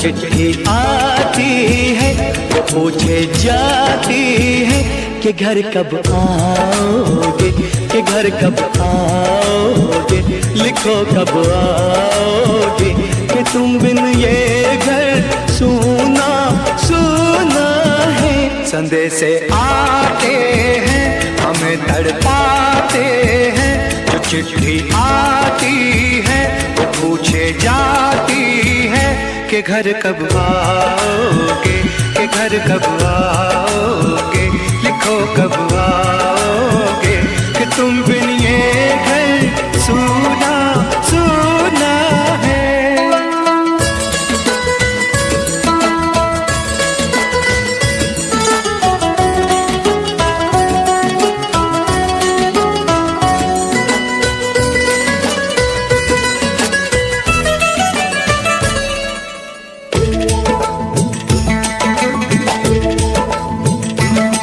चिट्ठी आती है वो पूछे जाती है कि घर कब आओगे, कि घर कब आओगे, लिखो कब आओगे, कि तुम बिन ये घर सूना सूना है। संदेश आते हैं हमें तड़पाते हैं, जो चिट्ठी आती है वो पूछे जाती है कि घर कब आओगे, कि घर कब आओगे, लिखो कब आओगे, कि तुम बिन ये घर सूना सूना है।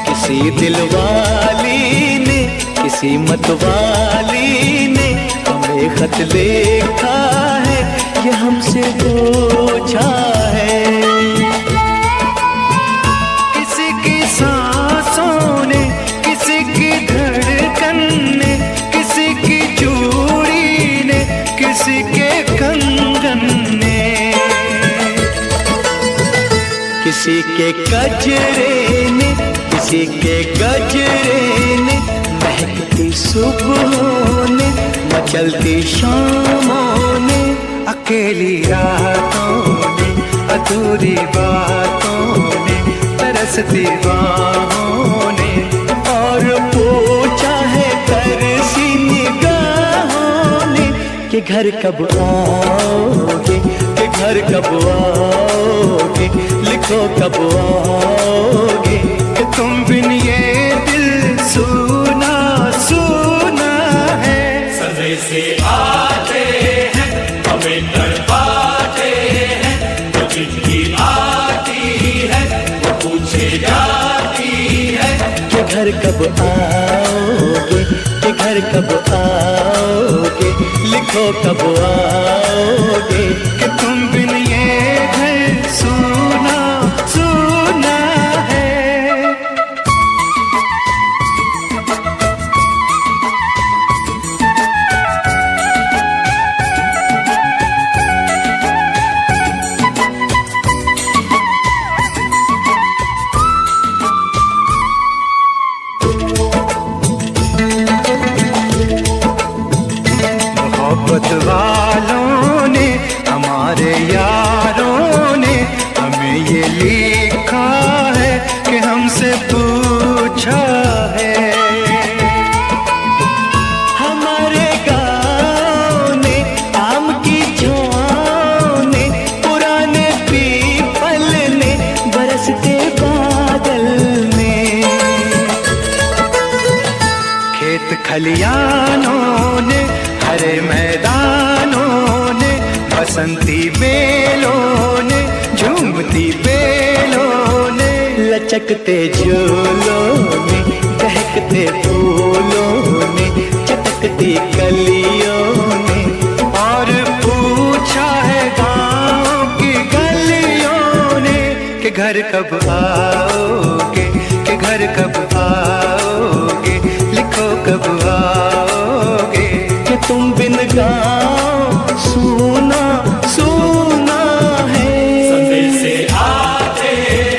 किसी दिलवाली ने, किसी मतवाली ने हमें खत लिखा है, ये हमसे पूछा है। किसी की सांसों ने, किसी की धड़कन ने, किसी की चूड़ी ने, किसी के कंगन ने, किसी के गजरे ने, किसी के गजरे ने, महकती सुबहों ने, मचलती शामों ने, अकेली रातों ने, अधूरी बातों ने, तरसती बाहों ने, और पूछा है तरसी निगाहों ने कि घर कब आओगे, कि घर कब आओगे, लिखो कब आओगे, कि तुम बिन ये दिल सूना सूना है। संदेश आते हैं हमें तड़पाते हैं, जो चिट्ठी आती है वो पूछे जाती है कि घर कब आओगे, कि घर कब आओगे, लिखो कब आओगे, कि तुम बिन ये घर सूना सूना है। मोहब्बत वालों ने, हमारे यारों ने हमें ये लिखा है कि हमसे पूछा है। हमारे गाँव ने, आम की छाँव ने, पुराने पीपल ने, बरसते बादल ने, खेत खलियानों ने, हरे मैदानों ने, बसंती बेलों ने, झूमती बेलों ने, लचकते झूलों ने, बहकते फूलों ने, चटकती कलियों ने, और पूछा है गाँव की गलियों ने कि घर कब आओगे, कि घर कब आओगे, लिखो कब आओगे, कि तुम बिन गाँव सूना सूना है। संदेश आते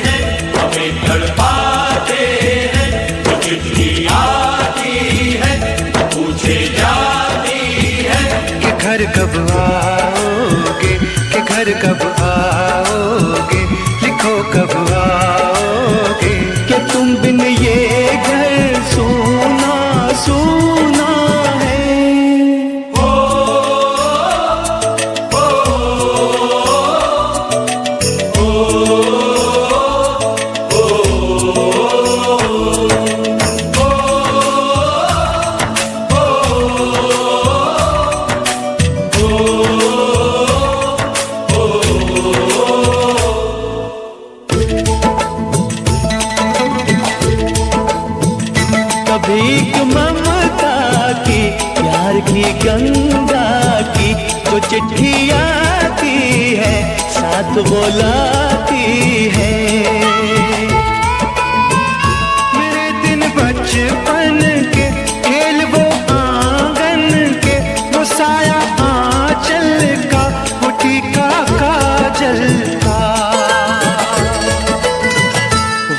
हैं हमें तड़पाते हैं, जो चिट्ठी आती है पूछे जाती है कि घर कब आओगे, कि घर कब आओगे, लिखो कब आओगे, कि तुम बिन ये घर सूना सूना है। भीख ममता की, प्यार की गंगा की, तो चिट्ठी आती है, साथ बुलाती है। मेरे दिन बचपन के खेल वो आंगन के, वो साया आंचल का, वो टीका काजल का,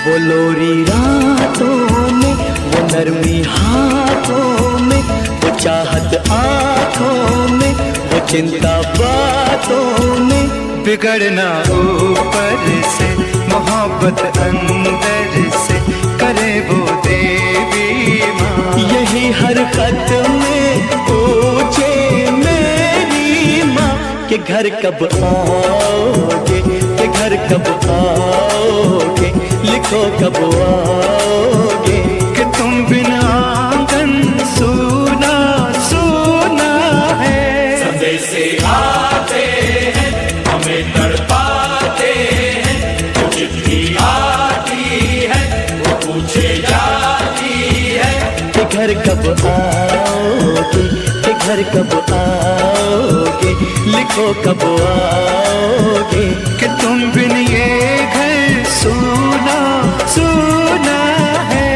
वो लोरी रातों में, वो नरमी हाथों में, वो चाहत आँखों में, वो चिंता बातों में। बिगड़ना ऊपर से, मोहब्बत अंदर से, करे वो देवी माँ। यही हर खत में पूछे मेरी माँ कि घर कब आओगे, कि घर कब आओगे, लिखो कब आओगे, कि तुम बिना आंगन सूना सूना है। संदेश आते हैं, हमें तड़पाते हैं, वो चिट्ठी आती है, वो पूछे जाती है कि घर कब आओगे, कि घर कब आओगे, लिखो कब आओगे, कि तुम बिन ये घर सूना सूना है।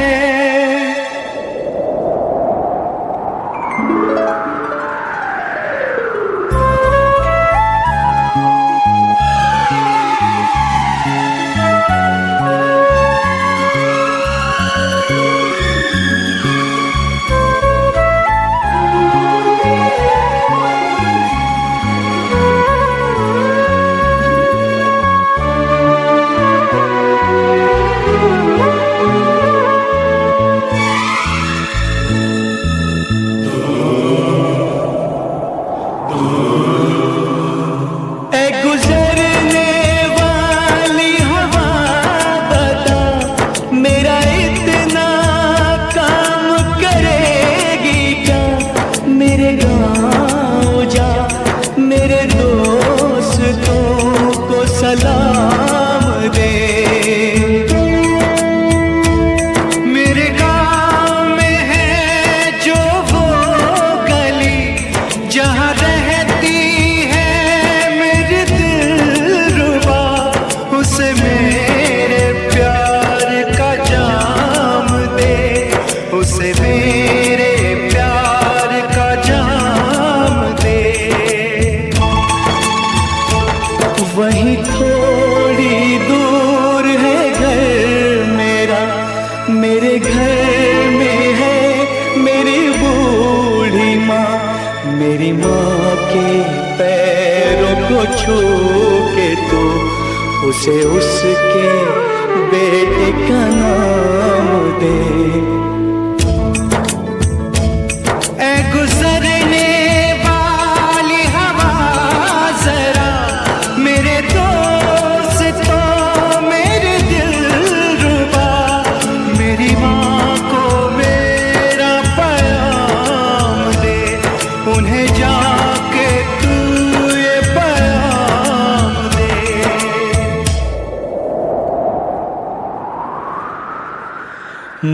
सलाम दे, मेरे गाँव में है जो वो गली, जहाँ रहती है मेरी दिलरुबा, उसे मेरे प्यार का जाम दे, उसे मेरे प्यार का जाम दे। वहीं थोड़ी दूर है घर मेरा, मेरे घर में है मेरी बूढ़ी माँ, मेरी माँ के पैरों को छू के तू उसे उसके बेटे का नाम दे। ऐ गुजरने वाली हवा जरा, मेरे दोस्तों मेरे दिलरुबा, मेरी माँ को मेरा पैगाम दे, उन्हें जाके तू ये पैगाम दे।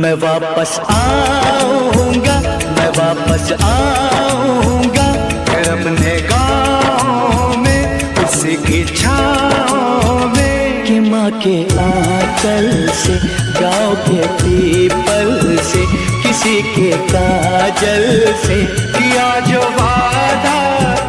मैं वापस आऊँगा, मैं वापस आऊँगा, फिर अपने गाँव में उसी की छाँव में, कि माँ के आंचल से, गाँव के पीपल से, किसी के काजल से, किया जो वादा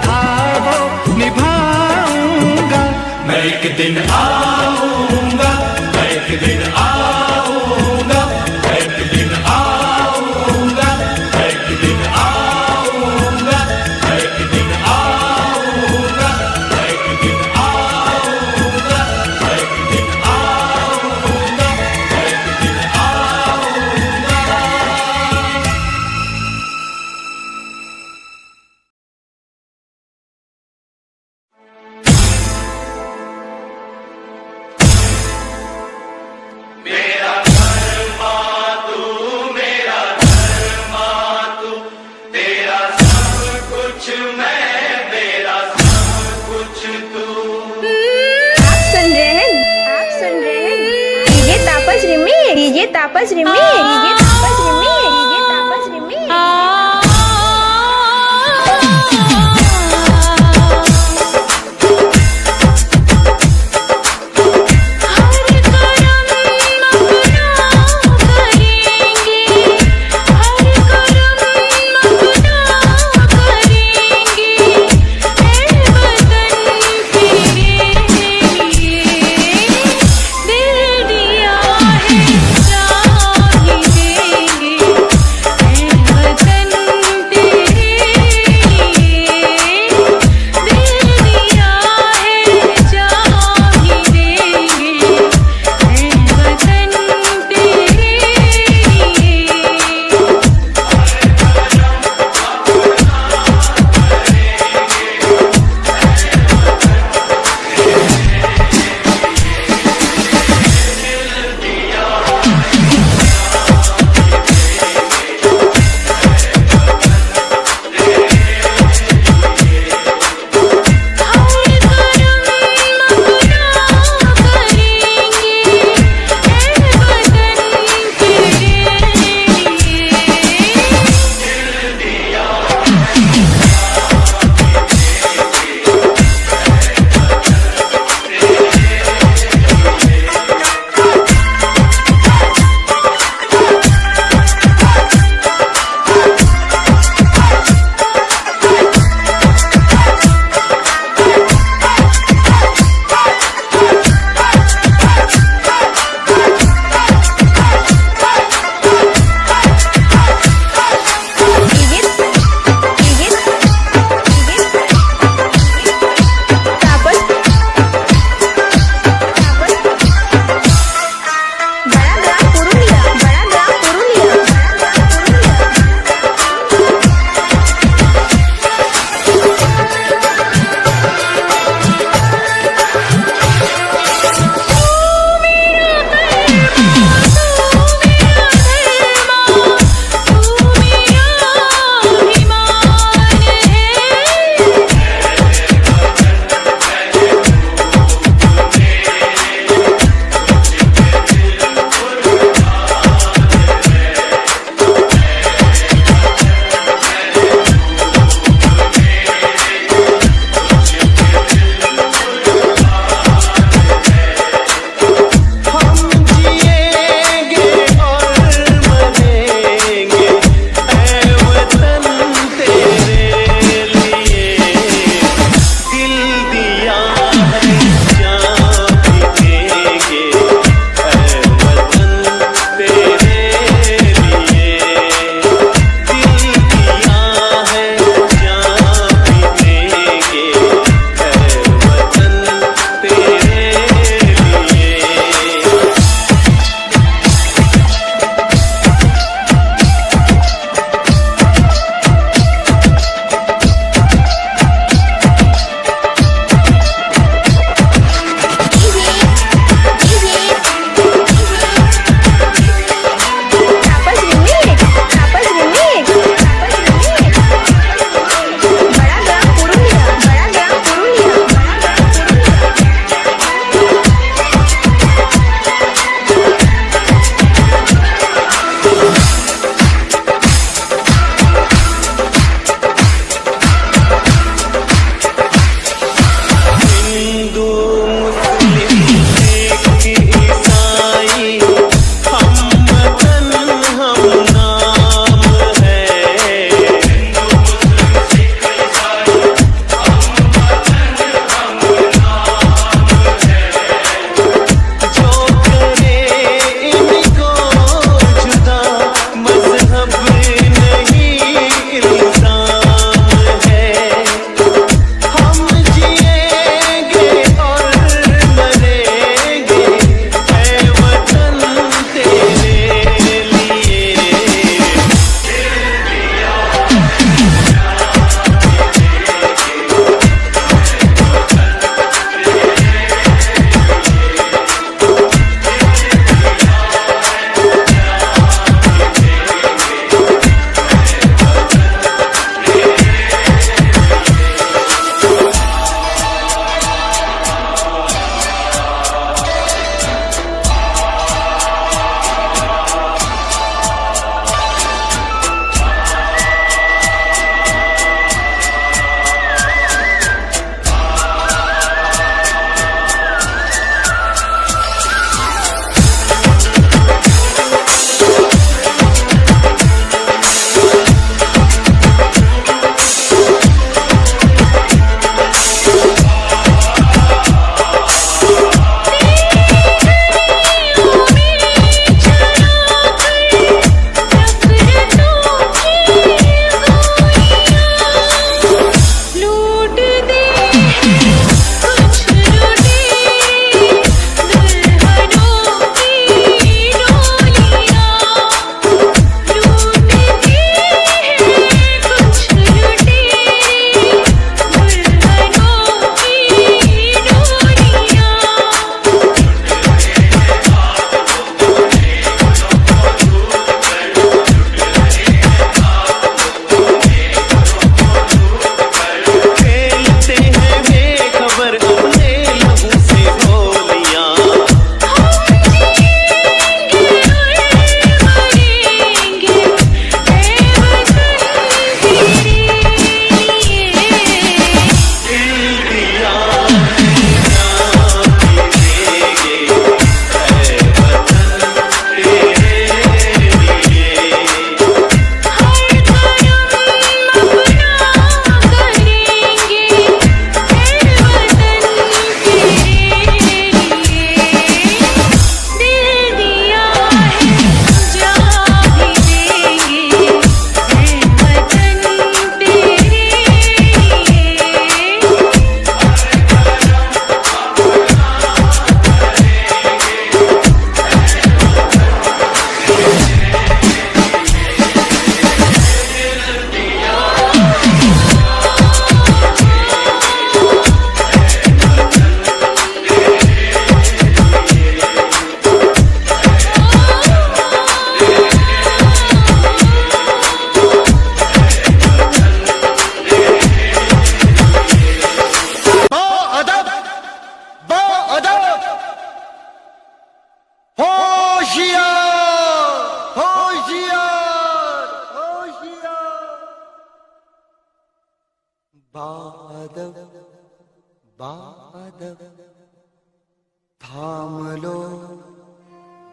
था वो निभाऊंगा। मैं एक दिन आऊंगा, मैं एक दिन आऊंगा, मैं एक दिन आऊंगा, मैं एक दिन आऊंगा, मैं एक दिन आऊंगा, मैं एक दिन आऊंगा, मैं एक दिन आऊंगा, मैं एक दिन आऊंगा। मेरा घर मातू, मेरा घर मातू, तेरा सब कुछ मैं, मेरा सब कुछ तू। आप सुन रहे हैं डीजे तापस रिमी, डीजे तापस रिमी, डीजे तापस रिमी, डीजे तापस रिमी।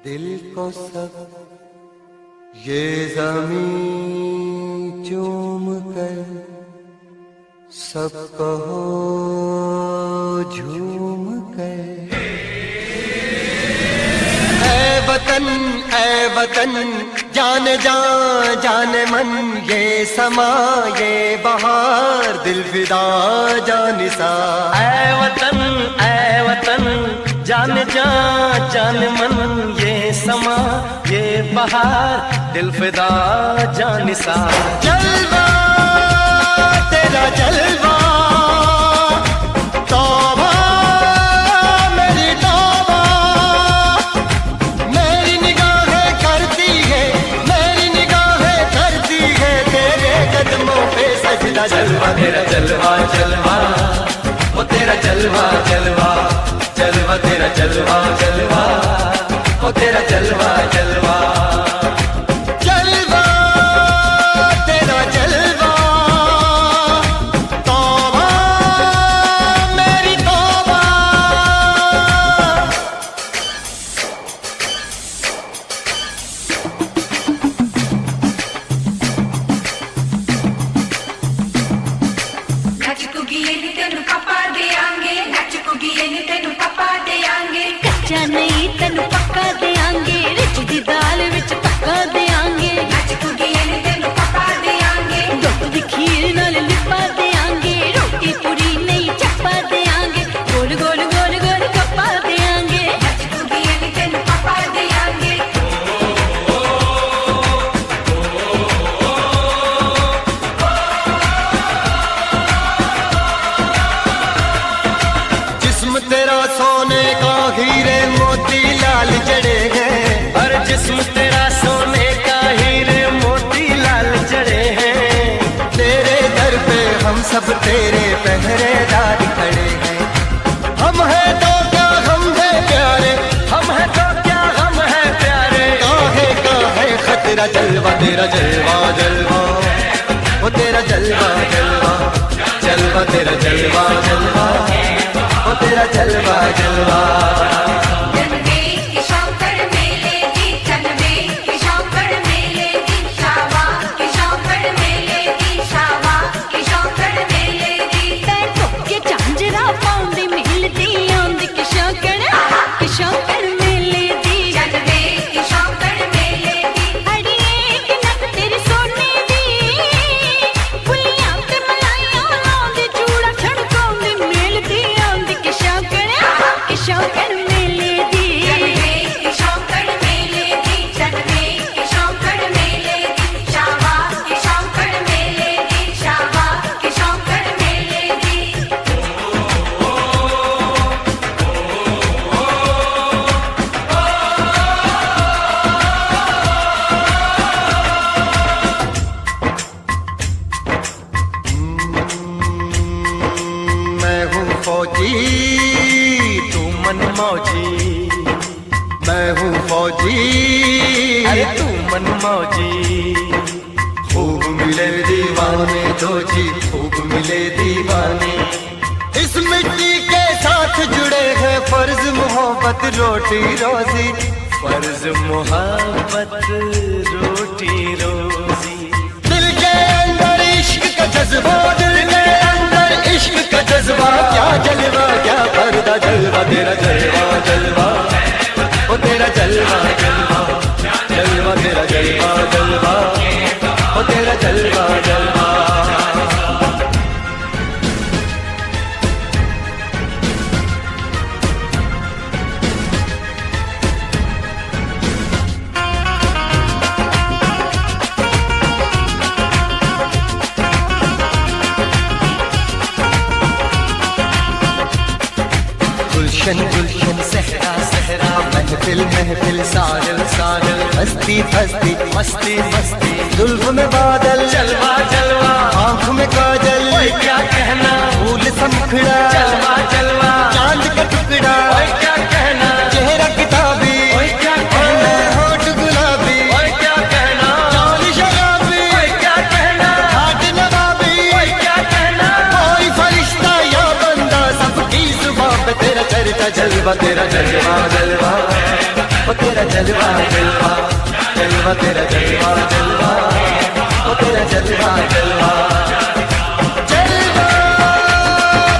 दिल को सब ये ज़मीं चूम कर सब कहो झूम कर। ऐ वतन जाने जा जाने मन, ये समा ये बहार दिल फिदा जानिसा। ऐ वतन जाने जा जाने मन, ये समा ये बहार दिल फिदा जानिसा। जलवा तेरा जलवा, तौबा मेरी तौबा, मेरी निगाहें करती है, मेरी निगाहें करती है तेरे कदमों पे सजदा। जलवा तेरा जलवा जलवा, वो तेरा जलवा जलवा, जलवा तेरा जलवा जलवा, वो तेरा जलवा जलवा। जलवा तेरा जलवा, तौबा मेरी तौबा। नचकुगी तेनु पप्पा देंगे, नचकुगी तेनु पप्पा देंगे। कच्चा नहीं तेनु पक्का देंगे, रिच दी दाल विच पक्का देंगे। नचकुगी तेनु पप्पा देंगे, दुध दी खीर नाल लिपा देंगे। रोटी पूरी नहीं चप्पा देंगे, गोल गोल गोल गोल कप्पा देंगे। नचकुगी तेनु पप्पा देंगे। जिस्म तेरा सोने का हीरे मोती लाल जड़े हैं, हर जिस्म तेरा सोने का हीरे मोती लाल जड़े हैं। तेरे दर पे हम सब तेरे पहरेदार खड़े हैं। हम हैं तो क्या हम हैं प्यारे, हम है तो क्या हम है प्यारे। काहे खतरा। जलवा तेरा जलवा जलवा, वो तेरा जलवा जलवा, जलवा तेरा जलवा जलवा, वो तेरा जलवा जलवा। जनवे की शौकर मेले दी, जनवे की शौकर मेले दी, शावा की शौकर मेले दी, शावा की शौकर मेले दी। पैर धोके झांझरा पाउंदी मिलदी आंदी किशोकड़ मेले दी। जनवे की शौकर मेले दी, अड़िए कि नक तेरी सोने दी, फुलियां ते मलाइयां लाउंदी, चूड़ा छड़काउंदी मिलदी आंदी किशोकड़ मेले दी। जनवे की शौकर मेले दी, जनवे की शौकर मेले दी, शावा की शौकर मेले दी, शावा की शौकर मेले दी। मैं हूँ फौजी, तू मन मौजी, मैं हूँ फौजी, अरे तू मन मौजी। खूब मिले दीवाने दो जी, खूब मिले दीवाने। इस मिट्टी के साथ जुड़े हैं फर्ज मोहब्बत रोटी रोजी। फर्ज मोहब्बत रोटी रोजी। दिल के अंदर इश्क का जज्बा, दिल के अंदर इश्क का जज्बा। क्या जलवा क्या पर्दा, जलवा तेरा जलवा जलवा, ओ तेरा जलवा जलवा, जलवा तेरा जलवा जलवा, ओ तेरा जलवा जलवा। गुलशन गुलशन सहरा सहरा, महफिल महफिल साहिल साहिल, हस्ती हस्ती मस्ती मस्ती, जुल्फ में बादल, जलवा जलवा, आँख में काजल, ओए क्या कहना, फूल समखड़ा, जलवा जलवा, चांद का टुकड़ा, ओए क्या कहना, चेहरा किताबी, ओए क्या कहना, होठ गुलाबी, ओए क्या कहना, चाल शराबी, ओए क्या कहना, हाथ नवाबी, ओए क्या कहना। कोई फरिश्ता या बंदा सबकी जुबान पे तेरा चर्चा। जलवा तेरा जलवा जलवा, ओ तेरा जलवा जलवा जलवा तेरा जलवा जलवा ओ तेरा जलवा जलवा जलवा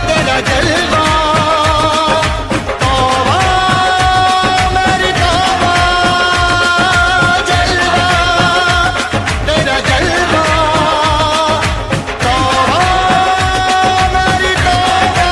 तेरा जलवा तौबा मेरी तौबा जलवा तेरा जलवा तौबा मेरी तौबा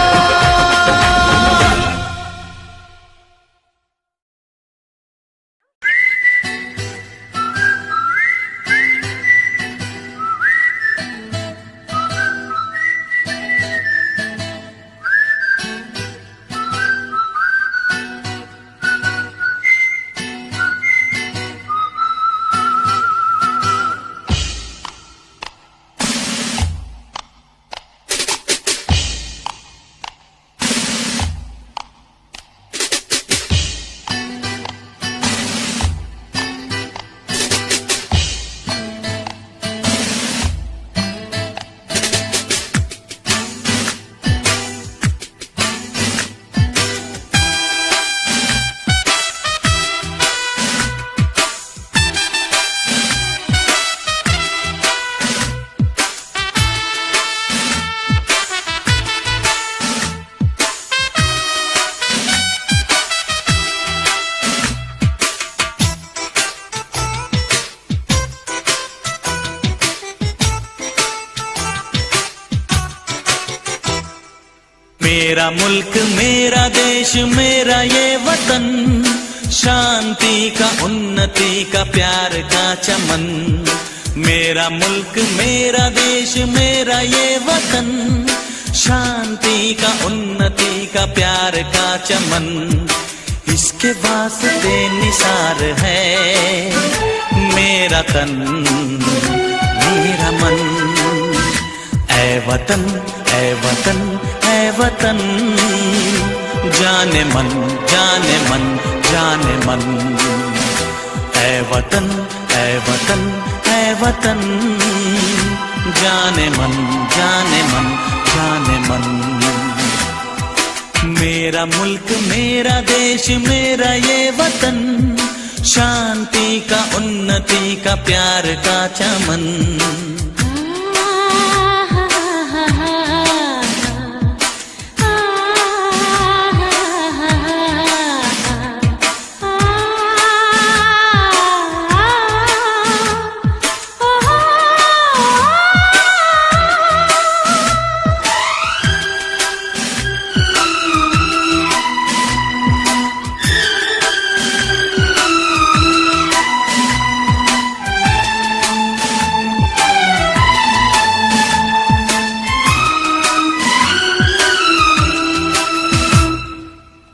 मेरा मुल्क मेरा देश मेरा ये वतन, शांति का उन्नति का प्यार का चमन। मेरा मुल्क मेरा देश मेरा ये वतन, शांति का उन्नति का प्यार का चमन। इसके वास्ते निसार है मेरा तन मेरा मन। ऐ वतन ऐ वतन ऐ वतन, जाने मन जाने मन जाने मन। ऐ वतन ऐ वतन ऐ वतन, जाने मन जाने मन जाने मन। मेरा मुल्क मेरा देश मेरा ये वतन, शांति का उन्नति का प्यार का चमन।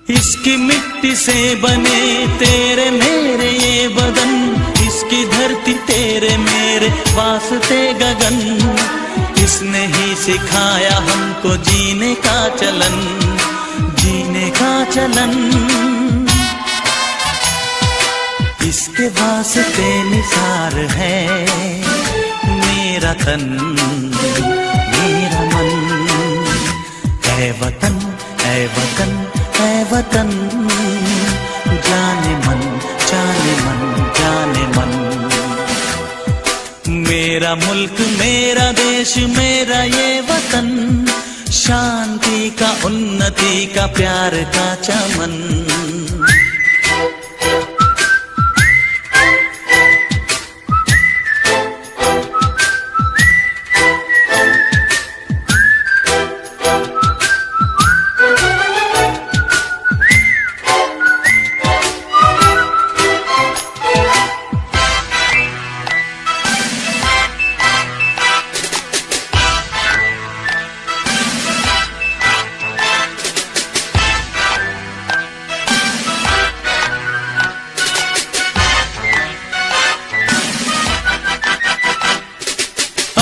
इसकी मिट्टी से बने तेरे मेरे ये बदन, इसकी धरती तेरे मेरे वास्ते गगन। इसने ही सिखाया हमको जीने का चलन, जीने का चलन। इसके वास्ते निसार है मेरा तन मेरा मन। ऐ वतन ऐ वतन ऐ वतन, जाने मन जाने मन जाने मन। मेरा मुल्क मेरा देश मेरा ये वतन, शांति का उन्नति का प्यार का चमन।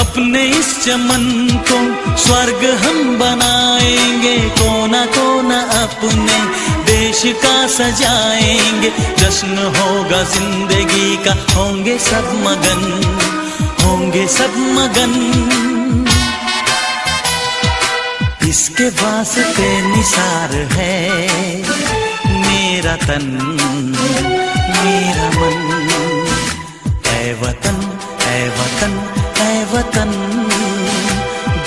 अपने इस चमन को स्वर्ग हम बनाएंगे, कोना कोना अपने देश का सजाएंगे। जश्न होगा जिंदगी का, होंगे सब मगन, होंगे सब मगन। इसके वास्ते निसार है मेरा तन मेरा चमन। ऐ वतन ऐ वतन ऐ वतन,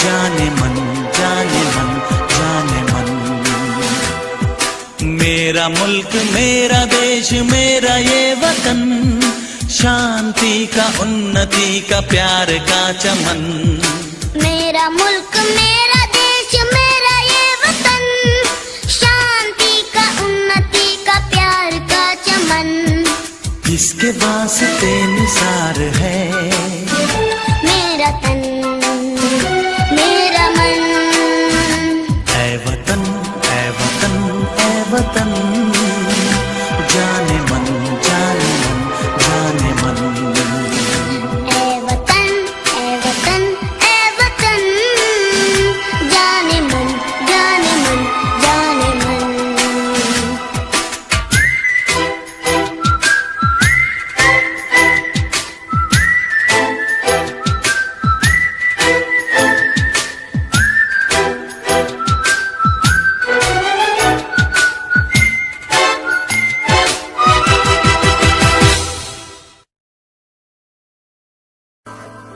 जाने मन जाने मन जाने मन। मेरा मुल्क मेरा देश मेरा ये वतन, शांति का उन्नति का प्यार का चमन। मेरा मुल्क मेरा देश मेरा ये वतन, शांति का उन्नति का प्यार का चमन। किसके वास्ते निसार है मेरा तन मेरा मन। ऐ वतन ऐ वतन ऐ वतन, जाने मन जाने मन जाने मन। ऐ वतन ऐ वतन ऐ वतन, जाने मन जाने मन जाने मन।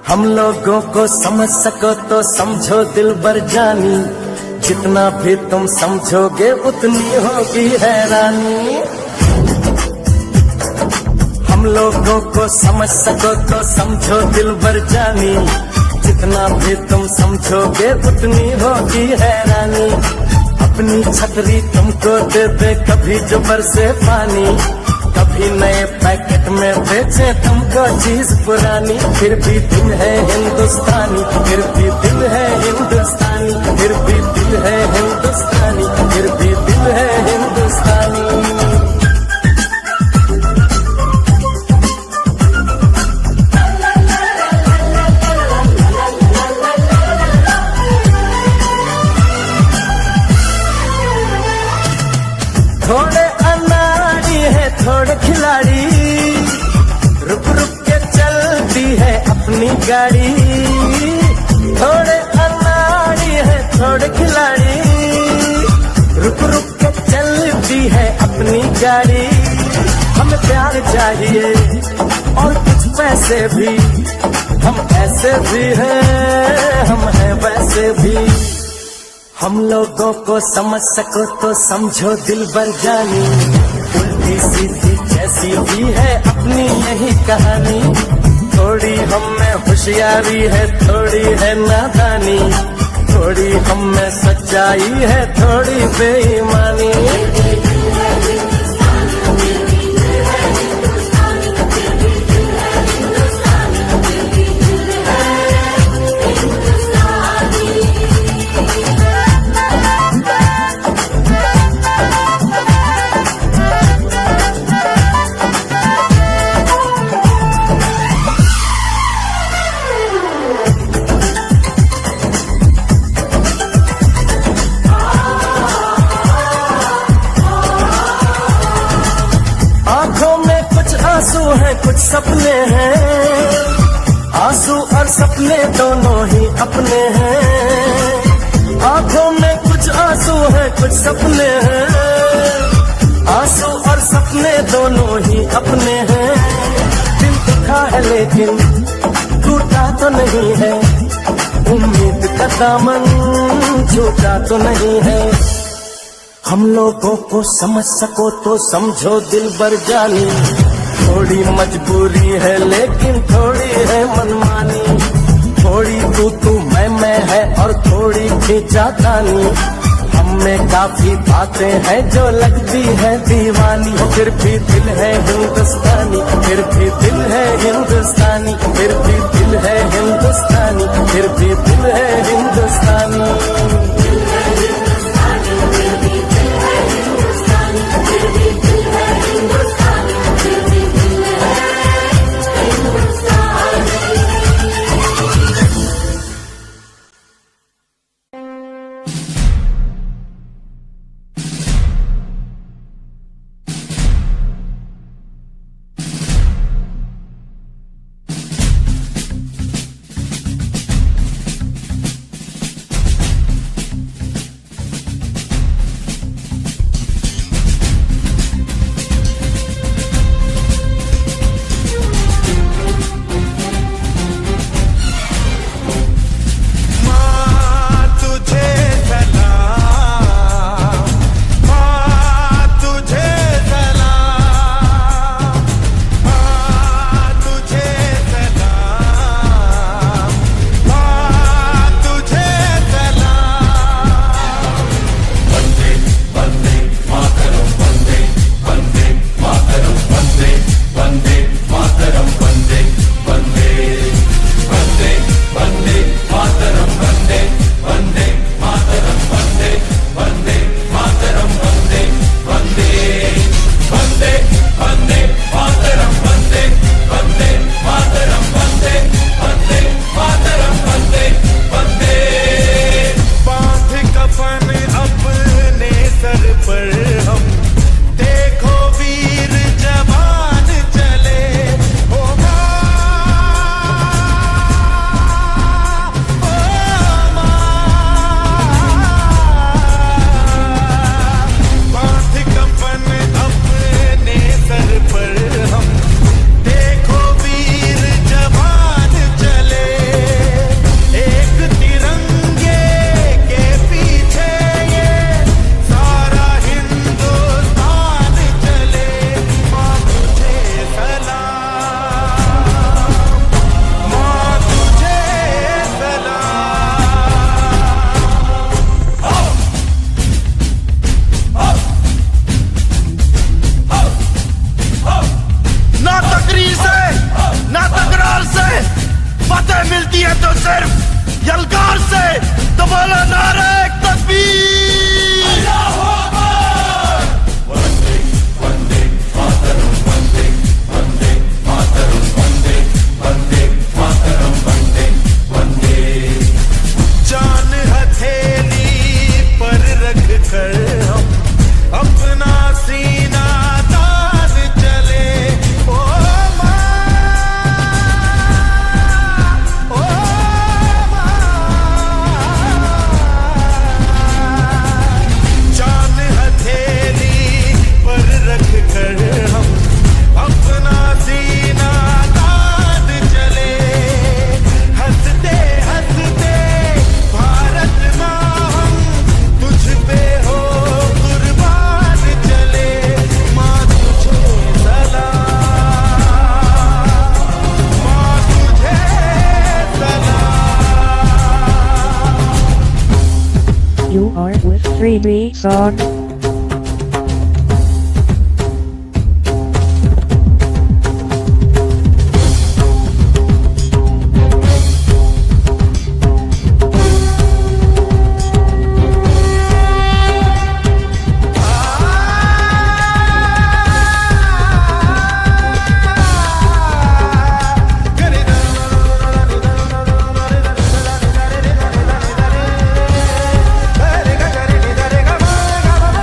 हम लोगों को समझ सको तो समझो दिलबर जानी, जितना भी तुम समझोगे उतनी होगी हैरानी। हम लोगों को समझ सको तो समझो दिलबर जानी, जितना भी तुम समझोगे उतनी होगी हैरानी। अपनी छतरी तुमको दे दे कभी जो बरसे पानी, कभी नए पैकेट में बेचे तुमको चीज पुरानी। फिर भी दिल है हिंदुस्तानी, फिर भी दिल है हिंदुस्तानी, फिर भी दिल है हिंदुस्तानी, फिर भी दिल है हिंदुस्तानी। थोड़े अनाड़ी है थोड़े खिलाड़ी, रुक रुक के चलती है अपनी गाड़ी। थोड़े अनाड़ी है थोड़े खिलाड़ी, रुक रुक के चलती है अपनी गाड़ी। हमें प्यार चाहिए और कुछ पैसे भी, हम ऐसे भी हैं हम हैं वैसे भी। हम लोगों को समझ सको तो समझो दिलबर जानी, उल्टी सीधी जैसी भी है अपनी यही कहानी। थोड़ी हम में होशियारी है थोड़ी है नादानी, थोड़ी हम में सच्चाई है थोड़ी बेईमानी। आंसू हैं कुछ सपने हैं, आंसू और सपने दोनों ही अपने हैं। आंखों में कुछ आंसू हैं कुछ सपने हैं, आंसू और सपने दोनों ही अपने हैं। दिल दुखा है लेकिन टूटा तो नहीं है, उम्मीद का दामन छूटा तो नहीं है। हम लोगों को समझ सको तो समझो दिलबर जानी, थोड़ी मजबूरी है लेकिन थोड़ी है मनमानी। थोड़ी तू मैं है और थोड़ी खींचातानी, हम में काफी बातें हैं जो लगती है दीवानी। फिर भी दिल है हिंदुस्तानी, फिर भी दिल है हिंदुस्तानी, फिर भी दिल है हिंदुस्तानी, फिर भी दिल है हिंदुस्तानी। आती है तो सिर्फ यलकार से। तो बोलो नारे तकबीर। जान हथेली पर रख कर हम अपना सीना तान चले। ओ माँ, ओ माँ, जान हथेली पर रख कर हम अपना सीना तान चले। हंसते हंसते भारत माँ हम तुझ पे हो कुर्बान चले। माँ तुझे सलाम, माँ तुझे सलाम। You are with 3D song. रे गा रे गा रे गा मा गा मा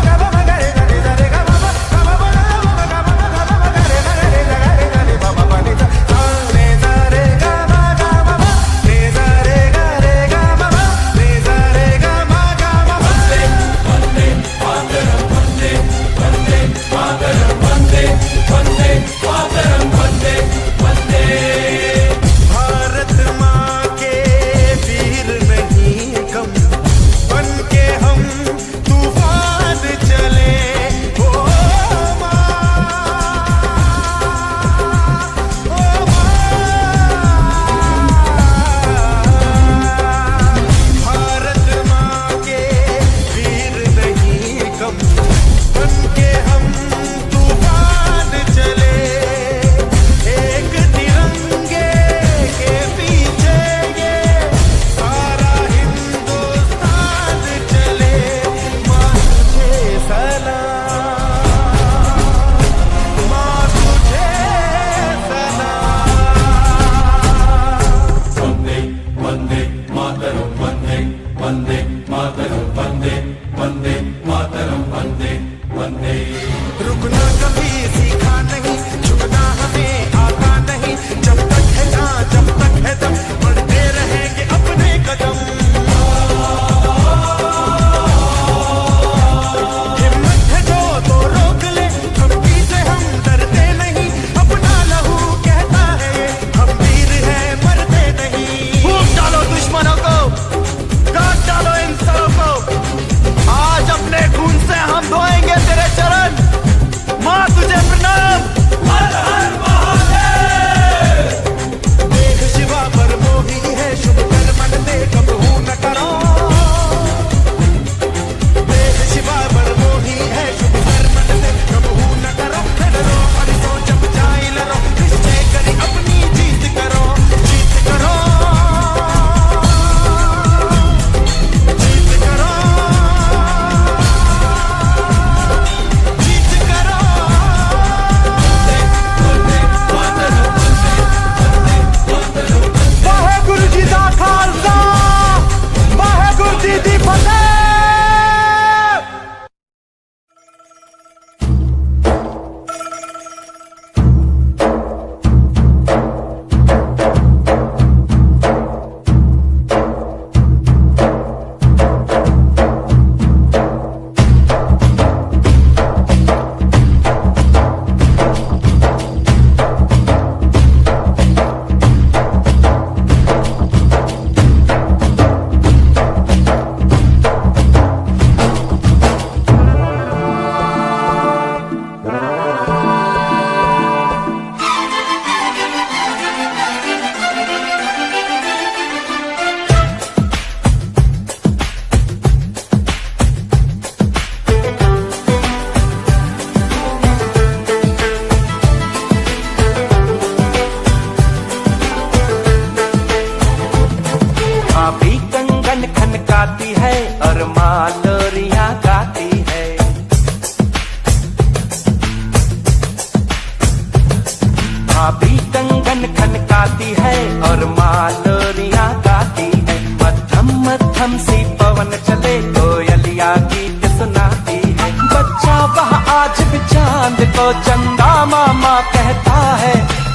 कंगन खनकाती है और मालोरियां गाती है। मध्यम मध्यम सी पवन चले कोयलिया गीत सुनाती है। बच्चा वह आज भी चांद को चंदा मामा कहता है।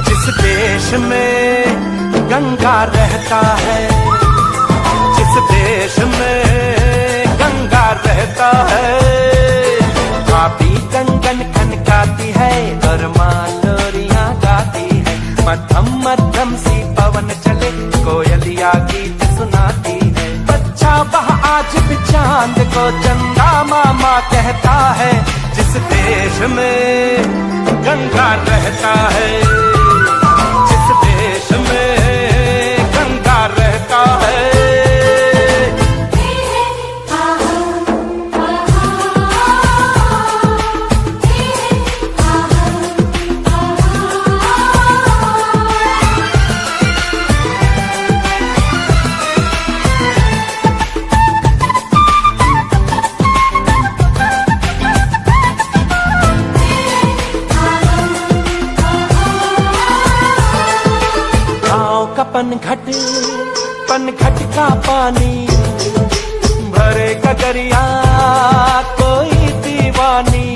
जिस देश में गंगा रहता है, जिस देश में गंगा रहता है, भाभी कंगन खनकाती है और मालोरियां गाती है। मध्यम मध्यम सी पवन चले कोयलिया गीत सुनाती है। बच्चा वह आज भी चांद को चंदा मामा कहता है। जिस देश में गंगा रहता है, जिस देश में गंगा रहता है। पनघट का पानी भरे गगरिया कोई दीवानी।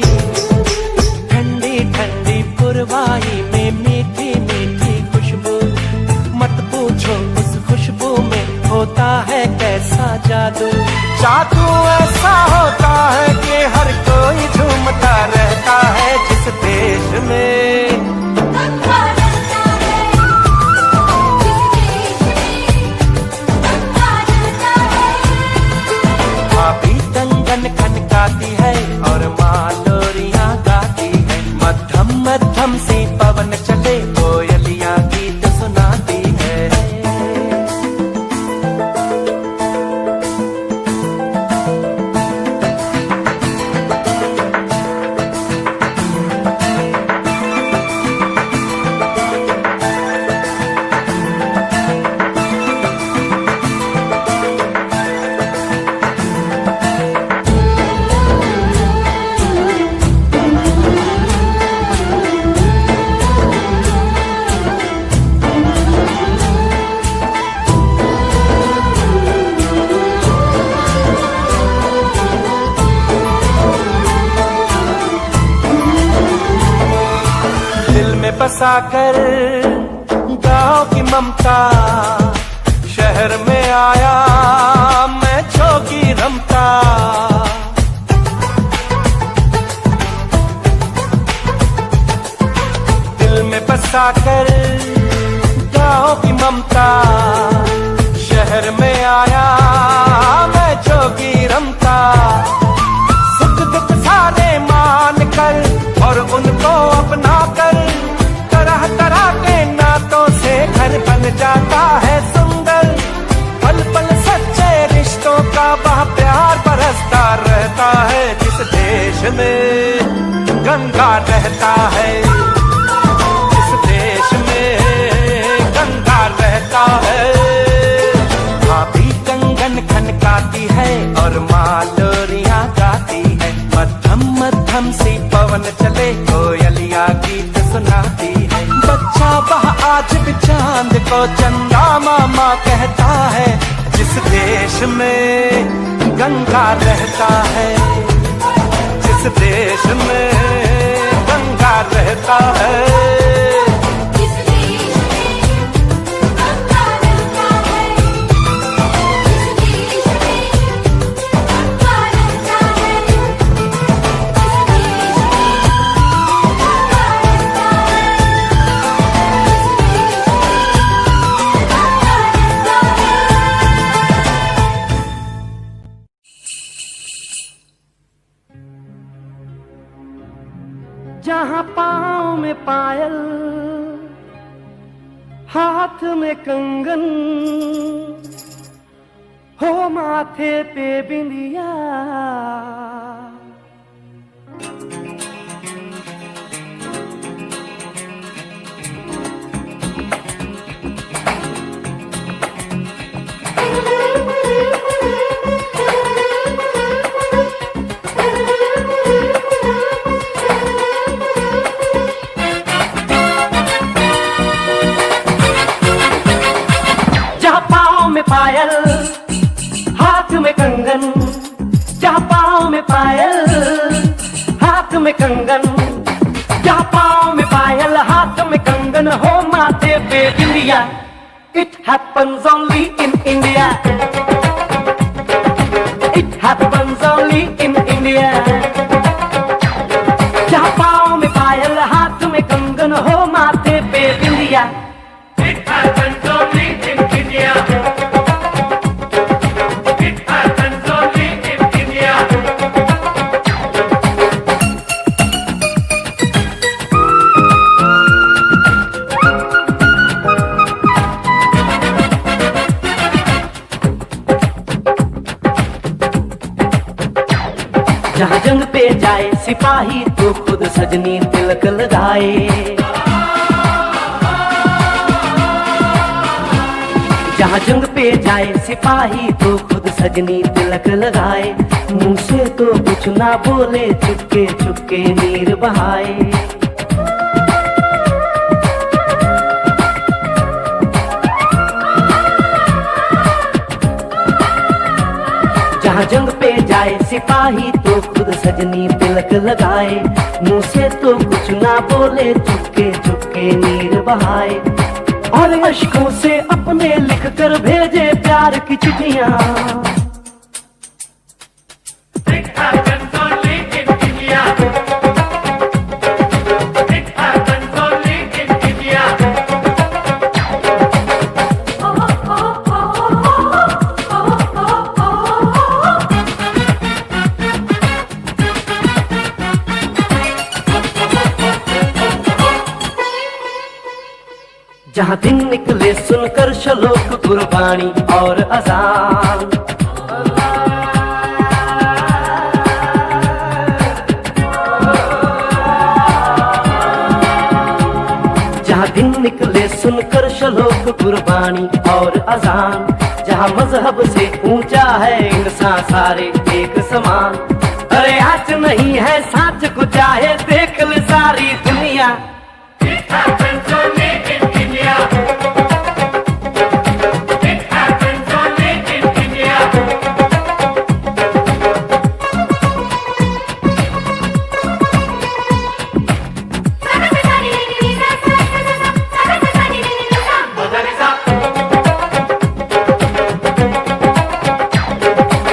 ठंडी ठंडी पुरवाई में मीठी मीठी खुशबू, मत पूछो उस खुशबू में होता है कैसा जादू। जादू ऐसा होता है कि हर कोई झूमता रहता है। जिस देश में खनकाती है और मालोरियां गाती है। मध्यम मध्यम सी पवन चले कोयलियां गीत सुनाती है। बसाकर गांव की ममता, शहर में आया मैं जोगी रमता। दिल में बसाकर गांव की ममता, शहर में आया मैं जोगी रमता। सुख दुख सारे मान कर और उनको अपना कर, तरह तरह के नातों से घर बन जाता है सुंदर। पल पल सच्चे रिश्तों का वह प्यार बरसता रहता है। जिस देश में गंगा रहता है, जिस देश में गंगा रहता है, भाभी कंगन खनकाती है और मालोरियां गाती है। मध्यम मध्यम सी पवन चले कोयलिया गीत सुनाती है। बच्चा वह आज भी चांद को चंदा मामा कहता है। जिस देश में गंगा रहता है, जिस देश में गंगा रहता है। जहाँ पाँव में पायल, हाथ में कंगन, हो माथे पे बिंदिया, पायल, हाथ में कंगन, जहाँ पाँव में पायल, हाथ में कंगन, जहाँ पाँव में पायल, हाथ में कंगन हो माथे पे बिंदिया। It happens only in India. It happens only in India. जहाँ पाँव में पायल, हाथ में कंगन हो माथे पे बिंदिया। It happens only in India. It happens only in India. जहाँ जंग पे जाए सिपाही तो खुद सजनी तिलक लगाए। जहाँ जंग पे जाए सिपाही तो खुद सजनी तिलक लगाए। मुंह से तो कुछ ना बोले, चुपके चुपके नीर बहाए। जहाँ जंग पे जाए सिपाही तो खुद सजनी तिलक लगाए। मुंह से तो कुछ ना बोले, चुपके चुपके नीर बहाए। और अश्कों से अपने लिख कर भेजे प्यार की चिट्ठियां। It happens only in India. It happens only in India. जहाँ दिन निकले सुनकर श्लोक गुरबाणी और अजान। जहाँ दिन निकले सुनकर श्लोक गुरबाणी और अजान। जहाँ मजहब से ऊंचा है इंसान सारे एक समान। अरे आज नहीं है साच को चाहे देख ले सारी दुनिया। It happens only in India. It happens only in India.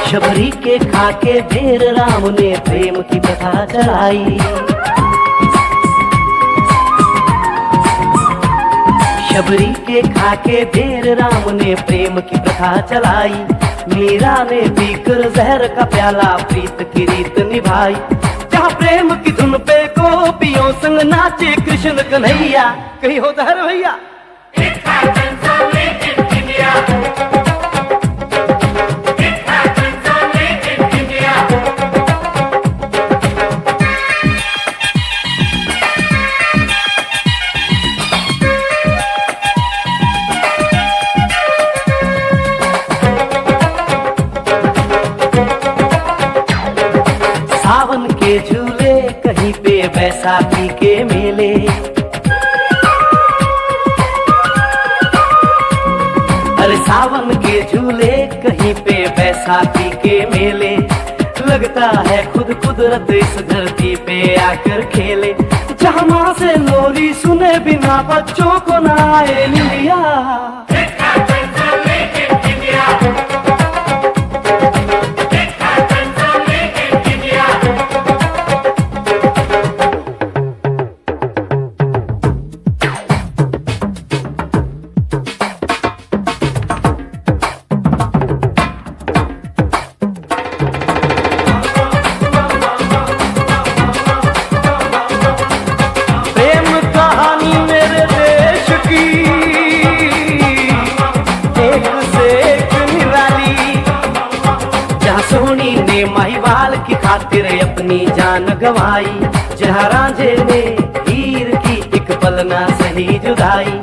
Shabari के खाके ढेर राम ने प्रेम की कथा चलाई। शबरी के खाके ढेर राम ने प्रेम की प्रथा चलाई। मीरा ने पीकर जहर का प्याला प्रीत की रीत निभाई। जहाँ प्रेम की धुन पे गोपियों संग नाचे कृष्ण कन्हैया। कहीं हो जहर भैया। It happens only in India. It happens only in India. सावन के झूले कहीं पे बैसाखी के मेले। अरे सावन के झूले कहीं पे बैसाखी के मेले। लगता है खुद कुदरत इस धरती पे आकर खेले। जहाँ माँ से लोरी सुने बिना बच्चों को ना आए निंदिया। It happens only in India. It happens only in India. प्रेम कहानी मेरे देश की एक से एक निराली। जहाँ सोनी ने महिवाल की खातिर अपनी जान गंवाई। जहाँ रांझे ने हीर की एक पल ना सही जुदाई।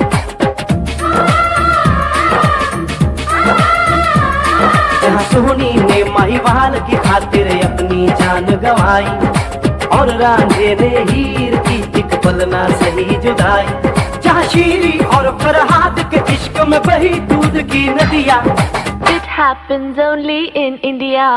जहाँ सोनी ने महिवाल की खातिर अपनी जान गंवाई। और रांझे ने हीर की एक पल ना सही जुदाई। जहाँ शीरी और फरहाद के इश्क में बही दूध की नदियाँ। happens only in India.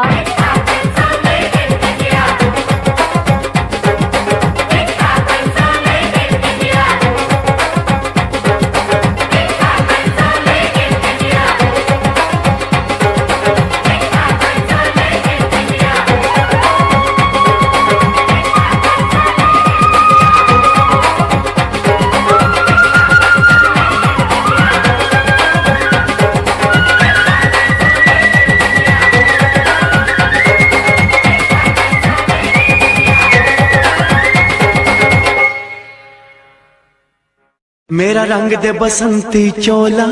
मेरा रंग दे बसंती चोला,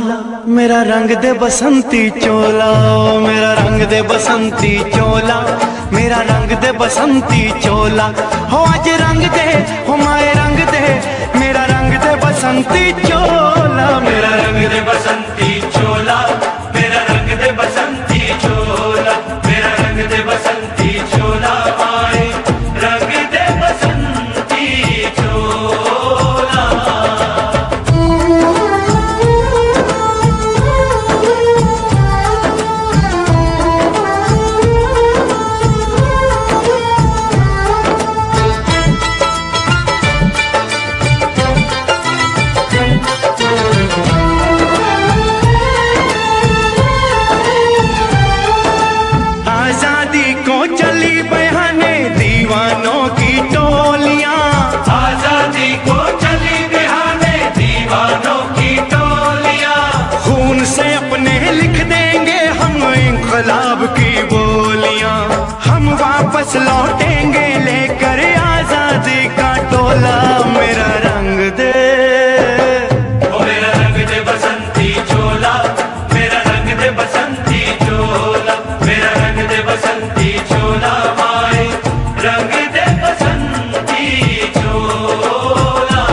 मेरा रंग दे बसंती चोला, मेरा रंग दे बसंती चोला, मेरा रंग दे बसंती चोला। हो आज रंग दे, हो माए रंग दे, मेरा रंग दे बसंती चोला, मेरा रंग दे बसंती चोला, मेरा रंग दे बसंती चोला, मेरा रंग दे बसंती चोला, माए रंग दे बसंती चोला। आजादी को चली बहाने दीवानों की टोलियां, आजादी को चली बहाने दीवानों की टोलियां। खून से अपने लिख देंगे हम इंकलाब की बोलियां, हम वापस लौटेंगे लेकर आजादी का टोला। मेरा रंग दे, ओ मेरा रंग दे बसंती चोला, मेरा रंग दे बसंती चोला, मेरा रंग दे बसंती चोला, माए रंग दे बसंती चोला।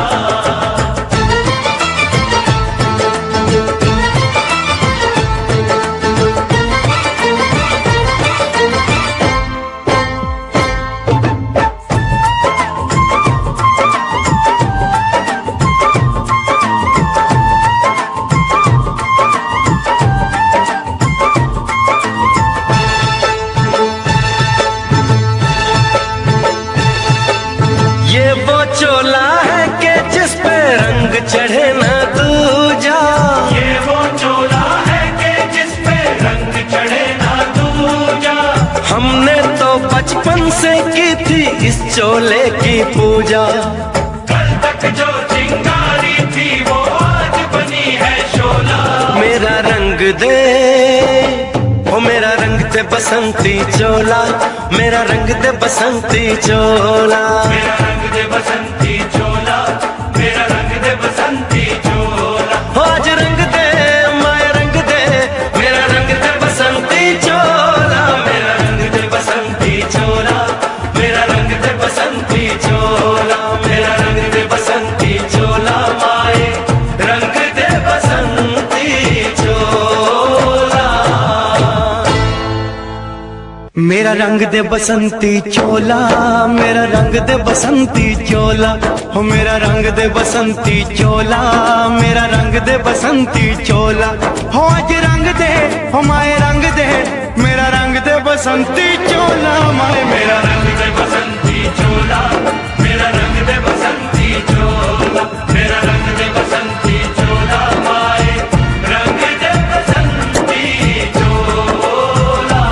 ये वो चोला है कि जिस पे रंग चढ़े ना दूजा, ये वो चोला है कि जिस पे रंग चढ़े ना दूजा। हमने तो बचपन से की थी इस चोले की पूजा, कल तक जो चिंगारी थी वो आज बनी है शोला। मेरा रंग दे, ओ मेरा रंग दे बसंती चोला, मेरा रंग दे बसंती चोला, मेरा रंग दे बसंती चोला, मेरा रंग दे बसंती चोला। हो आज रंग दे, माया रंग दे, मेरा रंग दे बसंती चोला, मेरा रंग दे बसंती चोला, मेरा रंग दे बसंती चोला, मेरा रंग दे बसंती चोला, माए रंग दे बसंती चोला। मेरा रंग दे बसंती चोला, मेरा रंग दे बसंती चोला, हो मेरा रंग दे बसंती चोला, मेरा रंग दे बसंती चोला। हो आज रंग दे, हो माए रंग दे, मेरा रंग दे बसंती चोला, माए मेरा रंग दे बसंती चोला, मेरा रंग दे बसंती चोला, मेरा रंग दे बसंती चोला, माए रंग दे बसंती चोला।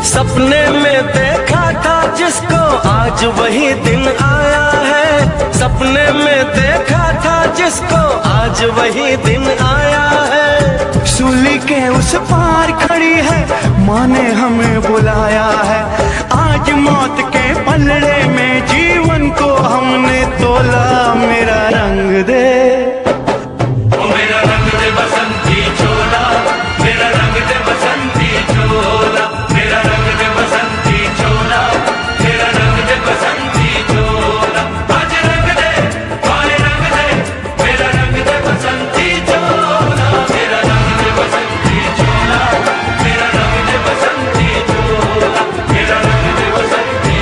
सपने में देखा था जिसको आज वही दिन आया है, सपने में देखा था जिसको आज वही दिन आया है। सूली के उस पार खड़ी है, माँ ने हमें बुलाया है। आज मौत के पलड़े में जीवन को हमने तोला। मेरा रंग दे, ओ मेरा रंग दे बसंती चोला, मेरा रंग दे बसंती चोला, मेरा रंग दे बसंती चोला, मेरा रंग दे बसंती चोला। आज रंग दे, माए रंग दे, मेरा रंग दे बसंती चोला, मेरा रंग दे बसंती चोला, मेरा रंग दे बसंती चोला, मेरा रंग दे बसंती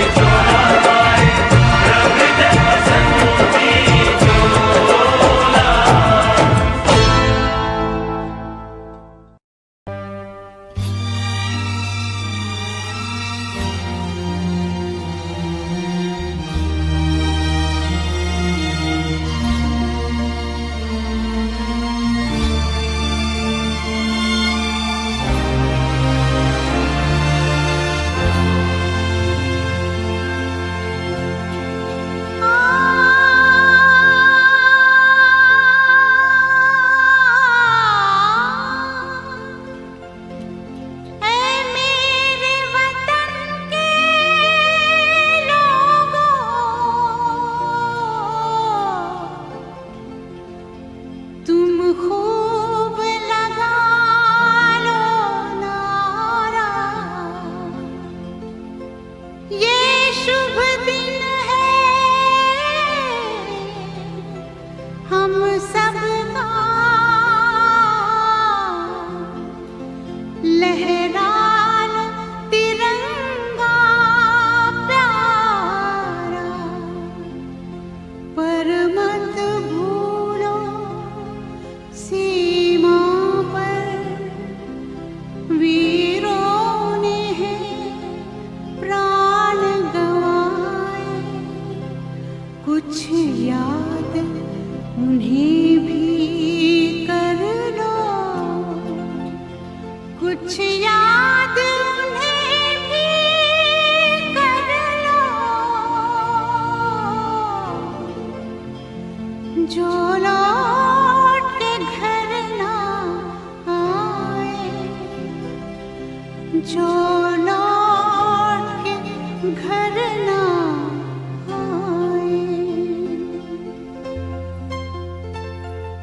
वीरों ने है प्राण गंवाए, कुछ याद उन्हें भी कर लो, कुछ याद उन्हें भी कर लो, जो लौट के घर ना आए, जो लौट के घर ना आए।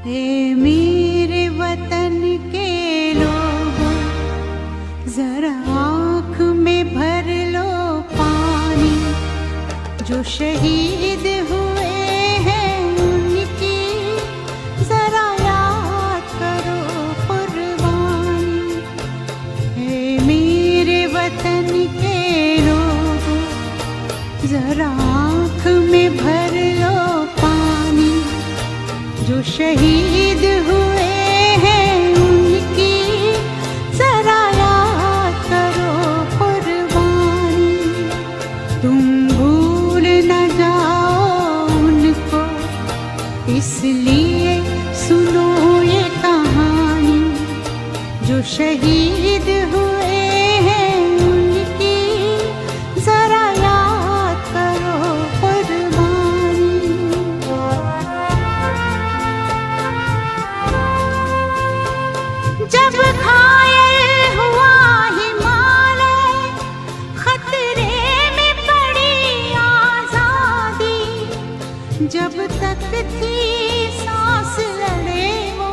ए मेरे वतन के लोगों, जरा आँख में भर लो पानी, जो शहीद हुए हैं उनकी जरा याद करो कुर्बानी। ए मेरे वतन के लोगों, जरा आँख में भर लो पानी, जो शहीद हुए हैं उनकी जरा याद करो कुर्बानी। तुम भूल न जाओ उनको, इसलिए सुनो ये कहानी, जो शहीद हुए हैं उनकी जरा याद करो कुर्बानी। जब घायल हुआ हिमालय, खतरे में पड़ी आजादी, जब तक थी सांस लड़े वो,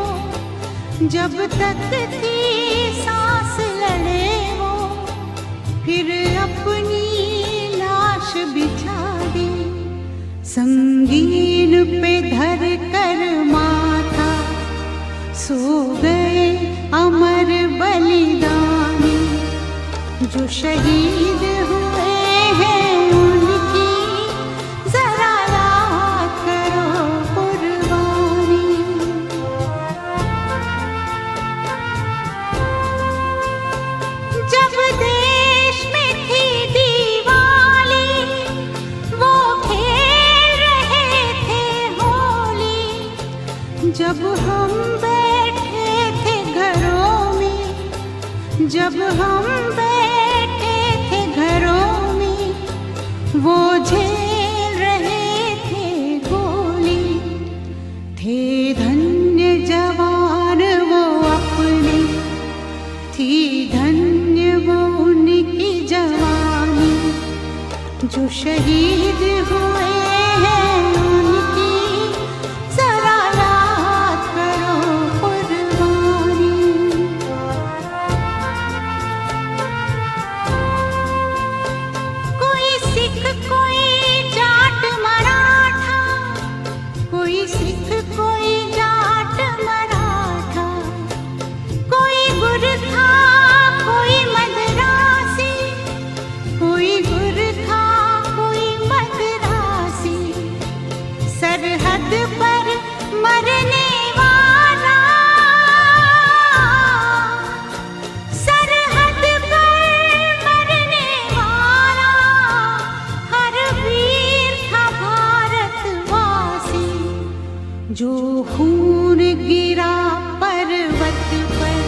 जब तक थी सांस लड़े वो, फिर अपनी लाश बिछा दी, संगीन पे धर कर माथा, सो गए अमर बलिदानी, जो शहीद हुए हैं उनकी जरा याद करो कुर्बानी। जब देश में थी दिवाली, वो खेल रहे थे होली, जब हम बैठे थे घरों में, जब हम बैठे थे घरों में, वो झेल रहे थे गोली। थे धन्य जवान वो अपने, थी धन्य वो उनकी जवानी, जो शहीद हुए हैं उनकी जरा याद करो कुर्बानी। कोई सिख कोई जाट मराठा, कोई सिख कोई जाट मराठा, कोई गुरखा कोई मद्रासी, कोई गुरखा कोई मद्रासी, सरहद पर मरने वाला, सरहद पर मरने वाला, हर वीर था भारतवासी, जो खून गिरा पर्वत पर,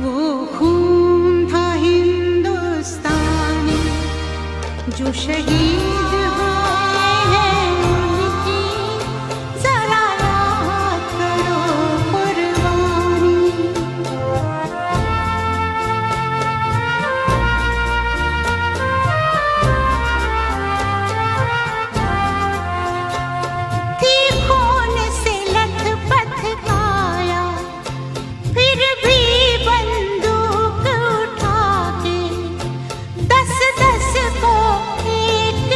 वो खून था हिंदुस्तानी, जो शहीद हुए हैं उनकी जरा याद करो कुर्बानी। थी खून से लथपथ काया, फिर भी बंदूक उठा के 10-10 को एक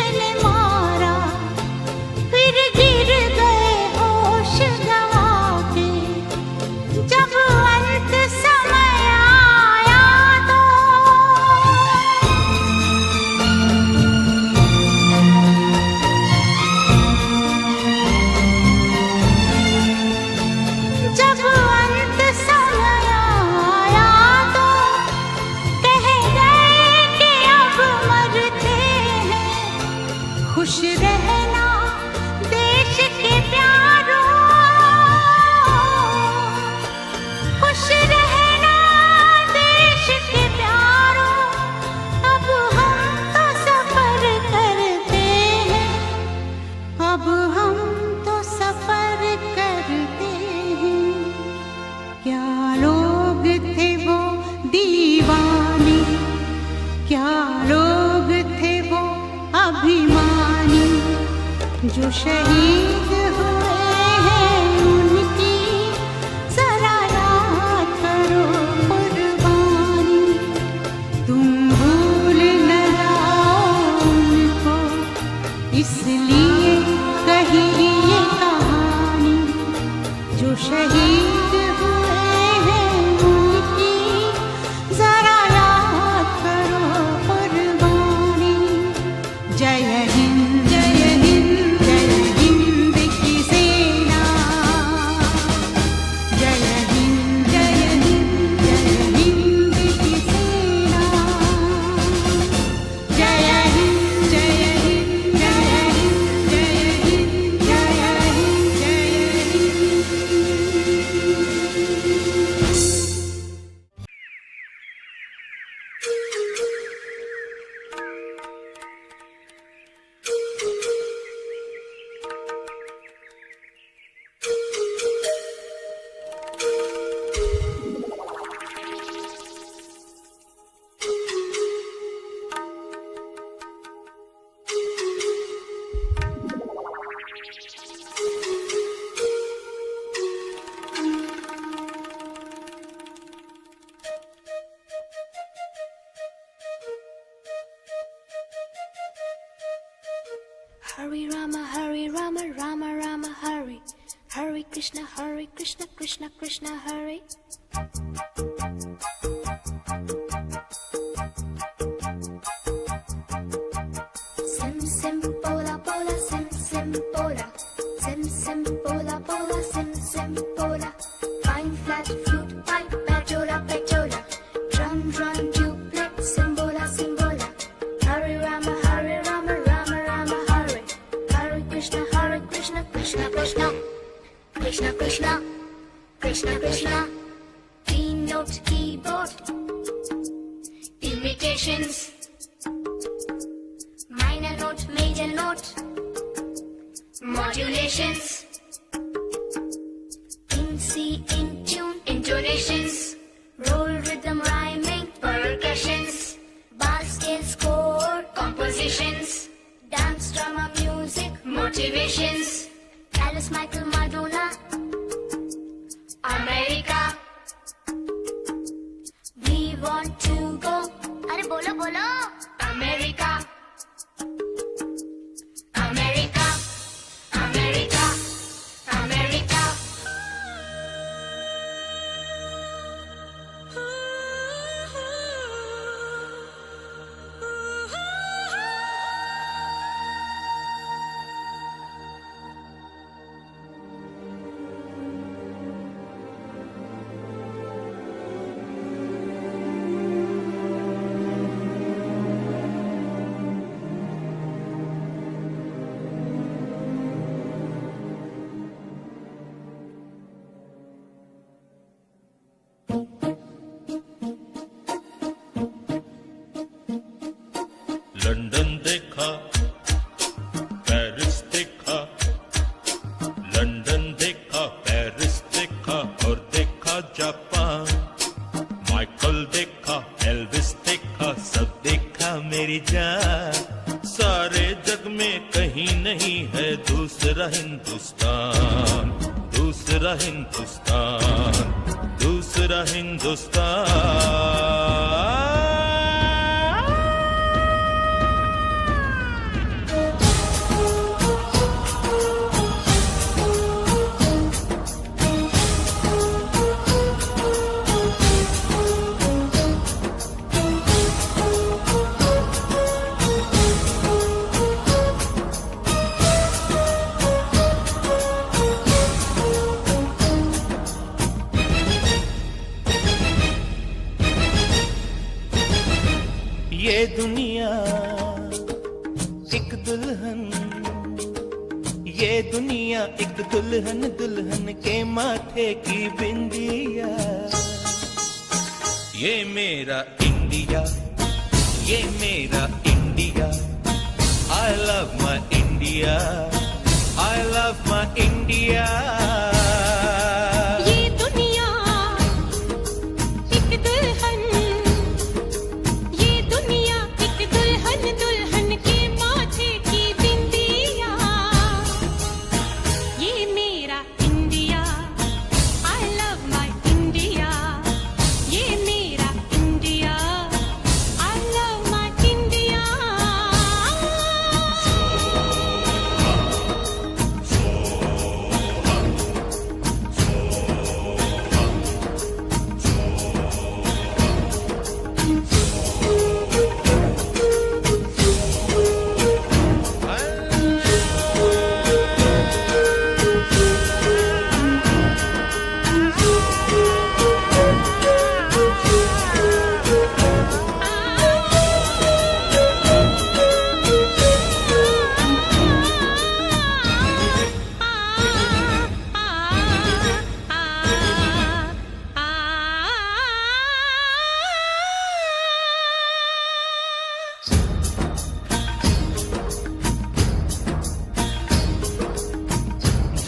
जो शहीद हुए हैं उनकी जरा याद करो कुर्बानी। तुम भूल न जाओ उनको, इसलिए कही ये कहानी। जो शहीद हुए हैं उनकी जरा याद करो कुर्बानी। जय हिंद जय हिंद जय हिंद की सेना। जय हिंद जय हिंद जय हिंद की सेना। जय हिंद जय हिंद जय हिंद जय हिंद जय Hind Hare Rama, Rama Rama, Hare. Hare Krishna, Krishna Krishna, Hare. Sim sim pola pola, sim sim pola. Sim sim pola pola, sim sim pola. Fine flat flute pipe, pejola pejola. Drum drum duplex, simbola simbola. Hare Rama, Rama Rama, Hare. Hare Krishna, Krishna Krishna. Krishna Krishna, Krishna Krishna. Keynote keyboard. Imitations. Minor note, major note. Modulations. In C, in tune, intonations. Roll rhythm rhyming, percussions. Bar scale score, compositions. Dance drama music, motivations. Alice Michael Madonna. America. We want to go. अरे बोलो बोलो. America. America. America. America. London देखा, Paris देखा, London देखा, Paris देखा और देखा Japan. Michael देखा, एल्विस देखा, सब देखा मेरी जान। सारे जग में कहीं नहीं है दूसरा हिंदुस्तान, दूसरा हिंदुस्तान, दूसरा हिंदुस्तान। ये दुनिया एक दुल्हन, ये दुनिया एक दुल्हन, दुल्हन के माथे की बिंदिया। ये मेरा इंडिया, ये मेरा India. I love my India, I love my India।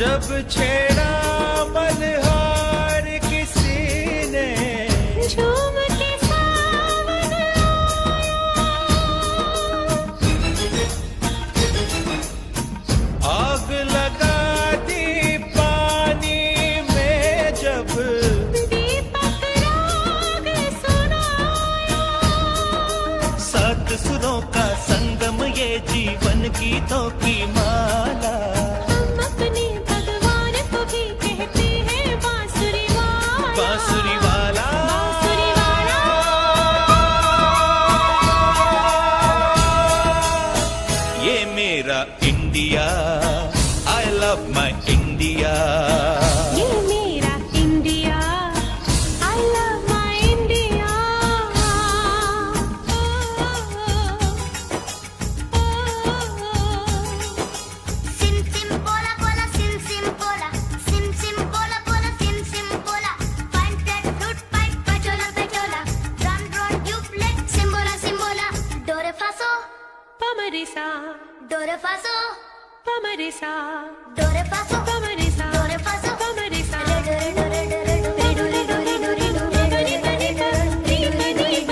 जब छेड़ा मल्हार किसी ने झूम के सावन आग लगा दी पानी में जब दीपक राग सुनाया। सात सुरों का संगम ये जीवन गीतों की माला। हम अपने भगवान को भी कहते हैं बांसुरी वाला। बांसुरी वाला बांसुरी वाला। ये मेरा India, I love my India. ये मेरा India, I love my India. Sim sim bola bola sim sim bola sim sim bola bola sim sim bola find that fruit pipe pachola pachola run run you play simbola simbola do re fa so Pamarisa, do re fa so pamarisa, do re fa so pamarisa, do re fa so pamarisa. re do re do re do re do re do re do re do re do re do re do re do re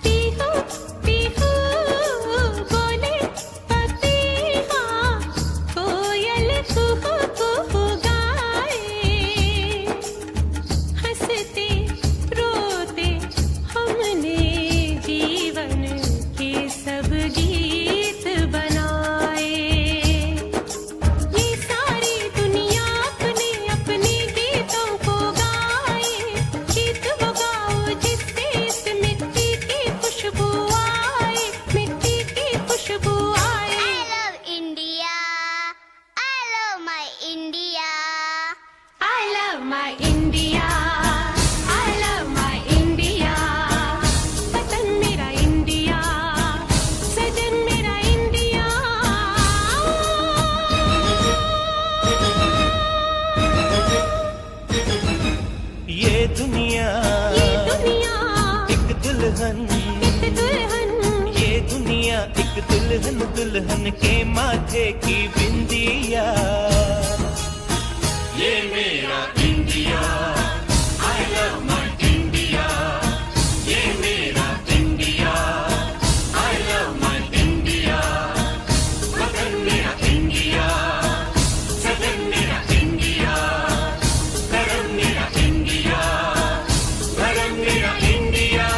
Pihu Pihu बोले पपीहा, कोयल कुहू कुहू गाए। हंसते रोते हमने जीवन के सब गीत बनाए। ये सारी दुनिया अपने अपने गीतों को गाए। गीत वो गाओ जिससे इस मिट्टी की खुशबू आए, मिट्टी की खुशबू आए। I love India I love my India I love my India, I love my India. वतन मेरा इंडिया, सजन मेरा इंडिया। ये दुनिया ये दुनिया एक दुल्हन, एक दुल्हन, ये दुनिया एक दुल्हन, दुल्हन के माथे की बिंदिया। ये मेरा India, I love my India. ये मेरा India, I love my India. वतन मेरा इंडिया, सजन मेरा इंडिया। धर्म मेरा इंडिया, धर्म मेरा इंडिया।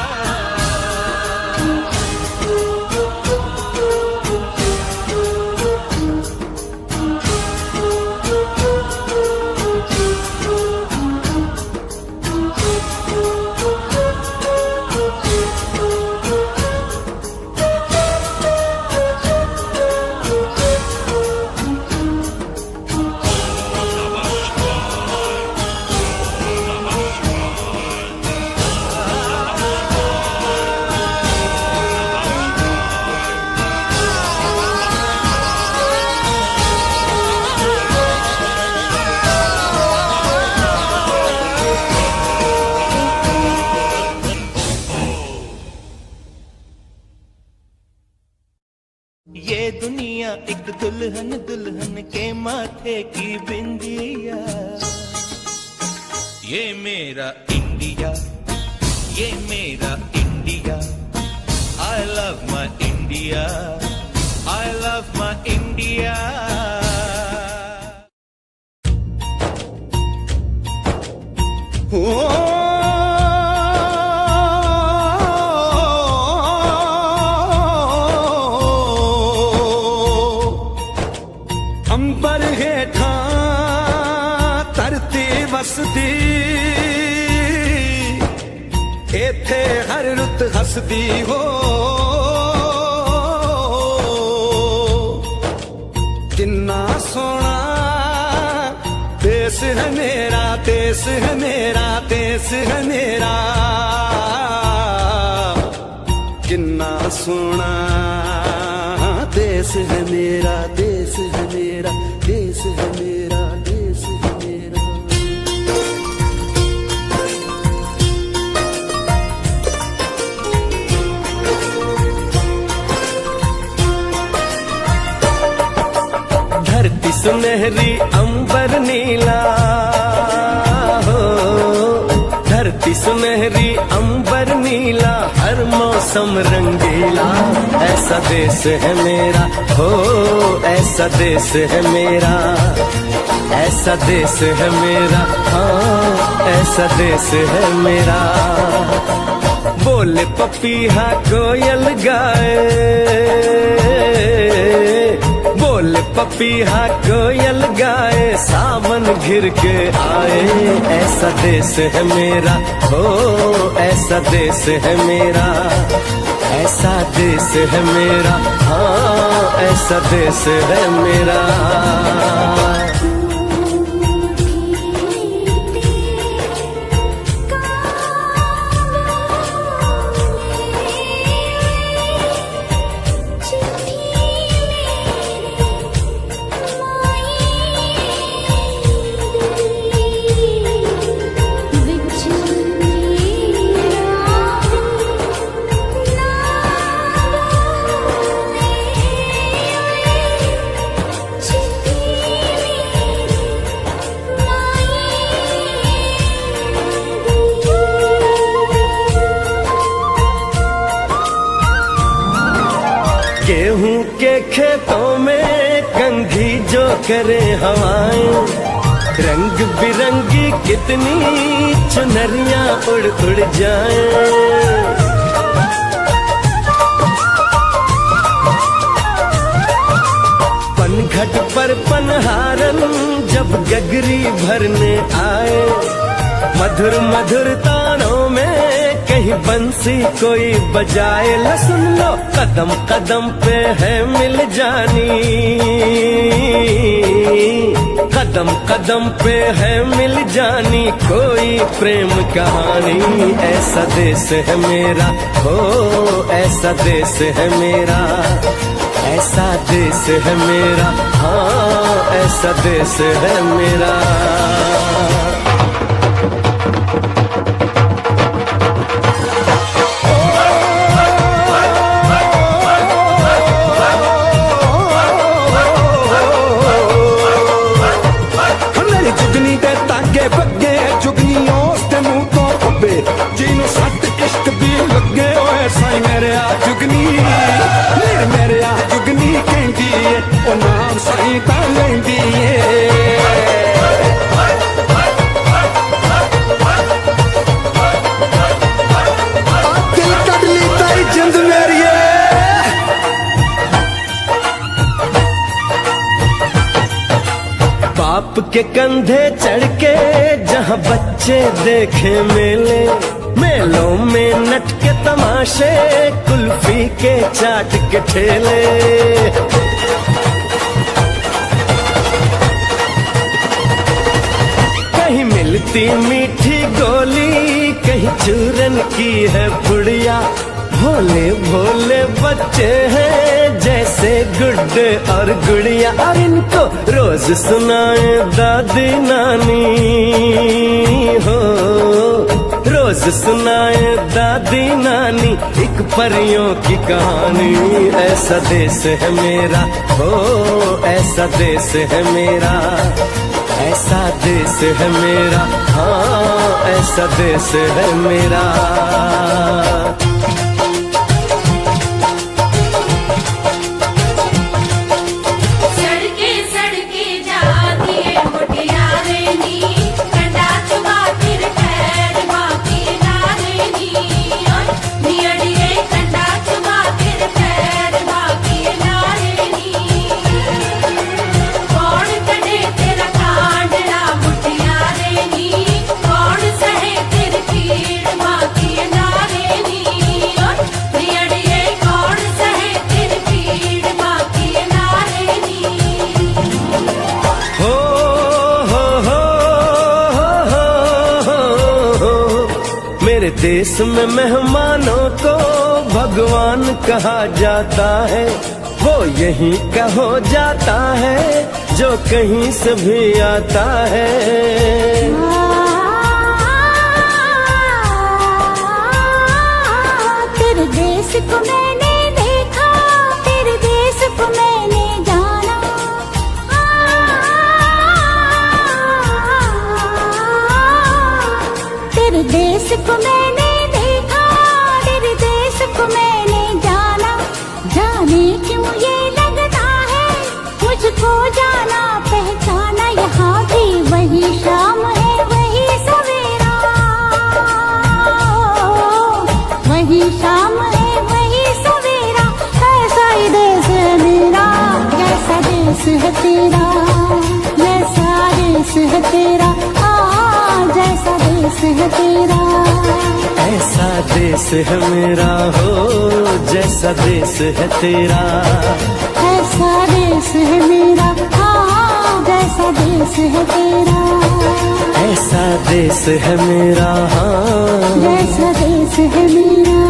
ये दुनिया एक दुल्हन, दुल्हन के माथे की बिंदिया। ये मेरा इंडिया, ये मेरा India. I love my India, I love my India. अंबर हेठा धरती वसदी, एथे हर रुत हसदी हो। किन्ना सोना देश है मेरा, देश है मेरा, देश है मेरा। किन्ना सोना देश है मेरा, देश है मेरा, देश है मेरा, देश है मेरा। धरती सुनहरी अंबर नीला हो, धरती सुनहरी अंबर नीला, हर मौसम रंगीला, ऐसा देश है मेरा हो, ऐसा देश है मेरा, ऐसा देश है मेरा, हाँ ऐसा देश है मेरा। बोले पपीहा कोयल गाए, बोले पपीहा कोयल गाए, सावन घिर के आए, ऐसा देश है मेरा हो, ऐसा देश है मेरा, ऐसा देश है मेरा, हाँ ऐसा देश है मेरा। गेहूं के खेतों में कंघी जो करे हवाएं, रंग बिरंगी कितनी चुनरियां उड़ उड़ जाएं। पनघट पर पनहारन जब गगरी भरने आए, मधुर मधुर तानों में कहीं बंसी कोई बजाए, लो सुन लो कदम कदम पे है मिल जानी, कदम कदम पे है मिल जानी कोई प्रेम कहानी, ऐसा देश है मेरा हो, ऐसा देश है मेरा, ऐसा देश है मेरा, हाँ ऐसा देश है मेरा। ਜਿਹਨੂੰ ਸੱਟ ਇਸ਼ਕ ਦੀ ਲੱਗੇ ਓਏ ਸਾਈ ਮੇਰੇ ਆ ਜੁਗਨੀ, ਮੇਰੇ ਆ ਜੁਗਨੀ ਕਹਿੰਦੀ ਏ, ਉਹ ਨਾਮ ਸਾਈ ਤਾਂ ਲੈਂਦੀ ਏ। ਦਿਲ ਕੱਢ ਲਈ ਤਾਈ ਜਿੰਦ ਮੇਰੀਏ। बाप के कंधे चढ़ के जहाँ बच्चे देखे मेले, मेलों में नट के तमाशे, कुल्फी के चाट के ठेले। कहीं मिलती मीठी गोली, कहीं चूरन की है पुड़िया, भोले भोले बच्चे हैं जैसे गुड्डे और गुड़िया, और इनको रोज सुनाए दादी नानी हो, रोज सुनाए दादी नानी एक परियों की कहानी, ऐसा देश है मेरा हो, ऐसा देश है मेरा, ऐसा देश है मेरा, हाँ ऐसा देश है मेरा। मेरे देश में मेहमानों को भगवान कहा जाता है, वो यहीं का हो जाता है जो कहीं से भी आता है। तेरे देश को मैंने देखा, तेरे देश को मैंने जाना। तेरे देश को मैंने देखा, तेरे देश को मैंने जाना। जाने क्यों ये लगता है मुझको जाना पहचाना। यहाँ भी वही शाम है, वही सवेरा, वही शाम है, वही सवेरा। ऐसा ही देश है मेरा, जैसा देश है तेरा, जैसा देश है तेरा, जैसा देश है तेरा। ऐसा देश है मेरा हो, जैसा देश है तेरा। ऐसा देश है मेरा, जैसा देश है तेरा। ऐसा देश है मेरा, जैसा देश है मेरा।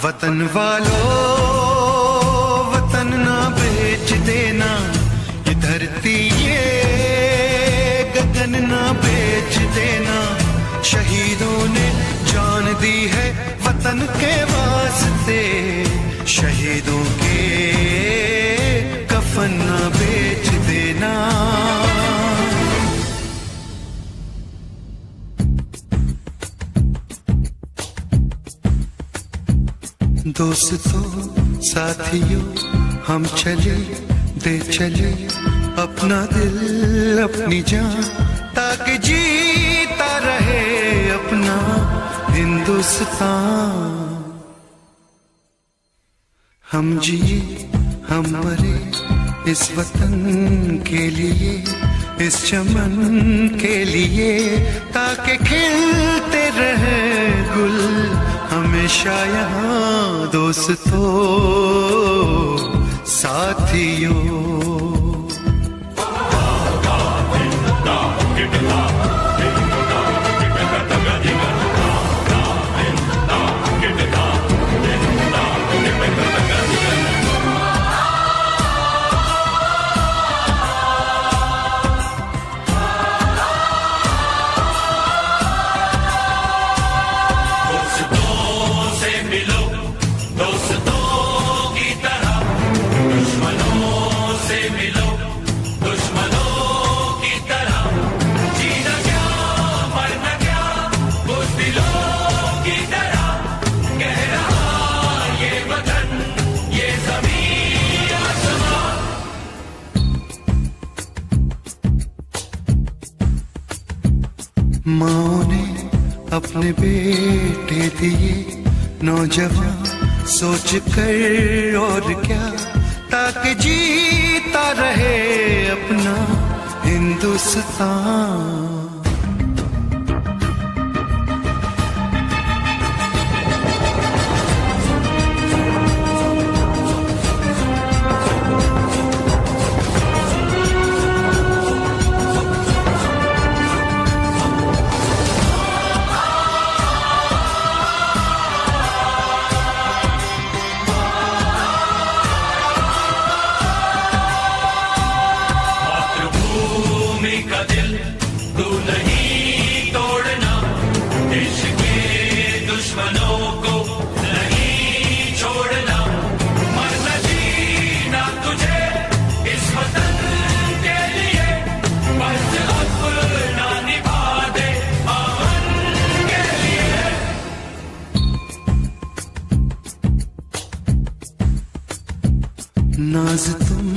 वतन वालों, वतन ना बेच देना, ये धरती ये गगन ना बेच देना। शहीदों ने जान दी है वतन के वास्ते, शहीदों के कफन ना बेच देना। दोस्तों साथियों हम चले दे चले अपना दिल अपनी जान, ताकि जीता रहे अपना हिंदुस्तान। हम जिए हम मरे इस वतन के लिए, इस चमन के लिए, ताकि खिलते रहे गुल हमेशा यहाँ। दोस्तों साथियों, माँ ने अपने बेटे दिए नौजवान सोच कर और क्या, ताकि जीता रहे अपना हिंदुस्तान। तू नहीं तोड़ना देश के दुश्मनों को नहीं छोड़ना, मरना जीना तुझे इस वतन के लिए, बस अपना निभा दे अमन के लिए। नाज तुम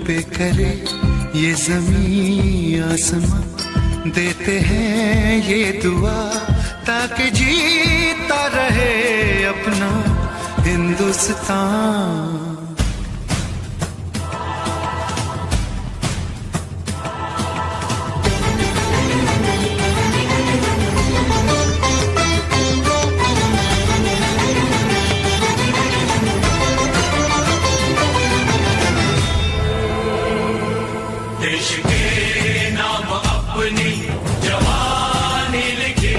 पे करे ये ज़मीं आसमां, देते हैं ये दुआ ताकि जीता रहे अपना हिंदुस्तान। देश के नाम अपनी जवानी लिखी,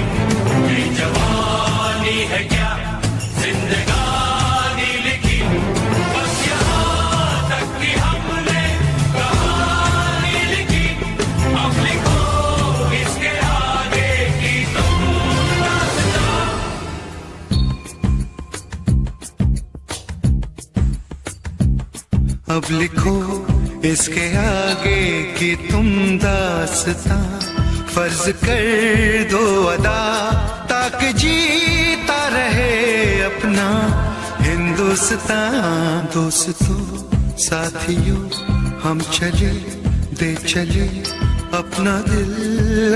ये जवानी है क्या जिंदगानी लिखी, बस यहाँ तक कि हमने कहानी लिखी, अब लिखो इसके आगे की तुम दास्तां। अब लिखो इसके आगे की तुम दास्तां, फर्ज कर दो अदा ताकि जीता रहे अपना हिंदुस्तान। दोस्तों साथियों हम चले दे चले अपना दिल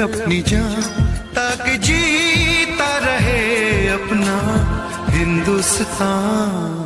अपनी जान, ताकि जीता रहे अपना हिंदुस्तान।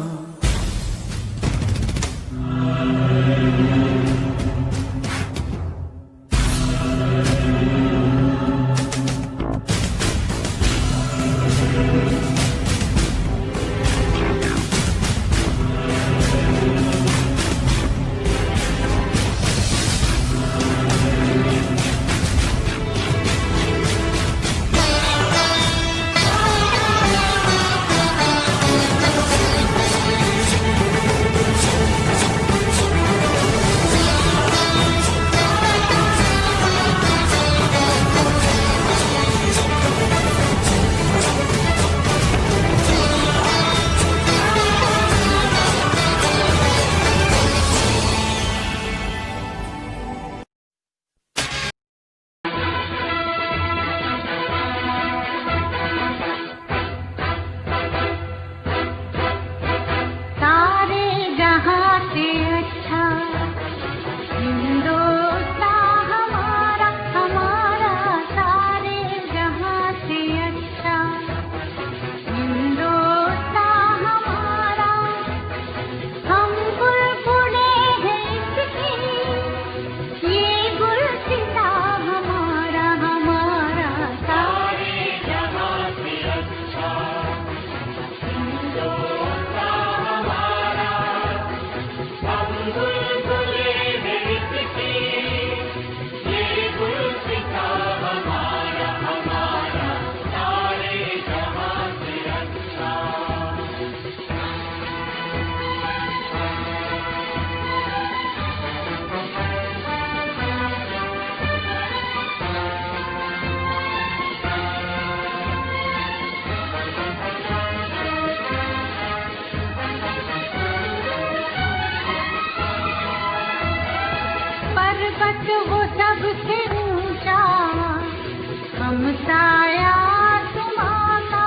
वो सबसे ऊंचा हम साया तुम्हारा,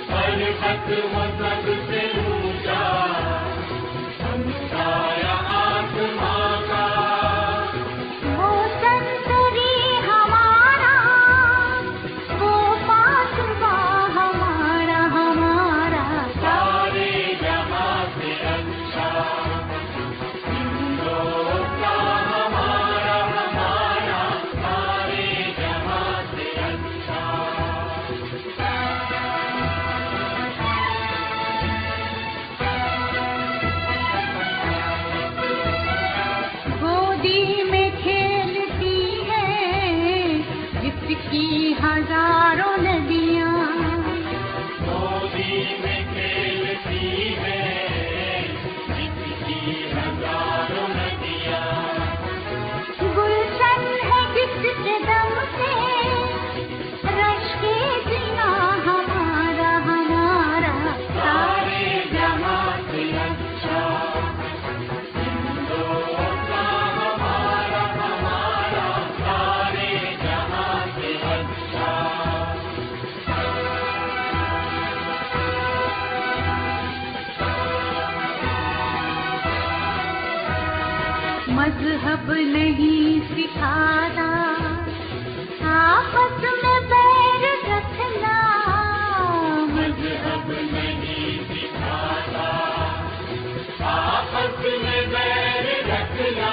पर्वत वो सबसे ऊंचा हम साया आसमां का, वो संतरी हमारा वो पासवा हमारा हमारा, सारे जहां से अच्छा की हजारों नदियाँ गोदी में खेलती है, जिसकी हजारों नदियाँ गुलशन है जिसके दम मजहब नहीं सिखाता, आपस में बैर रखना मजहब नहीं सिखाता, आपस में बैर रखना।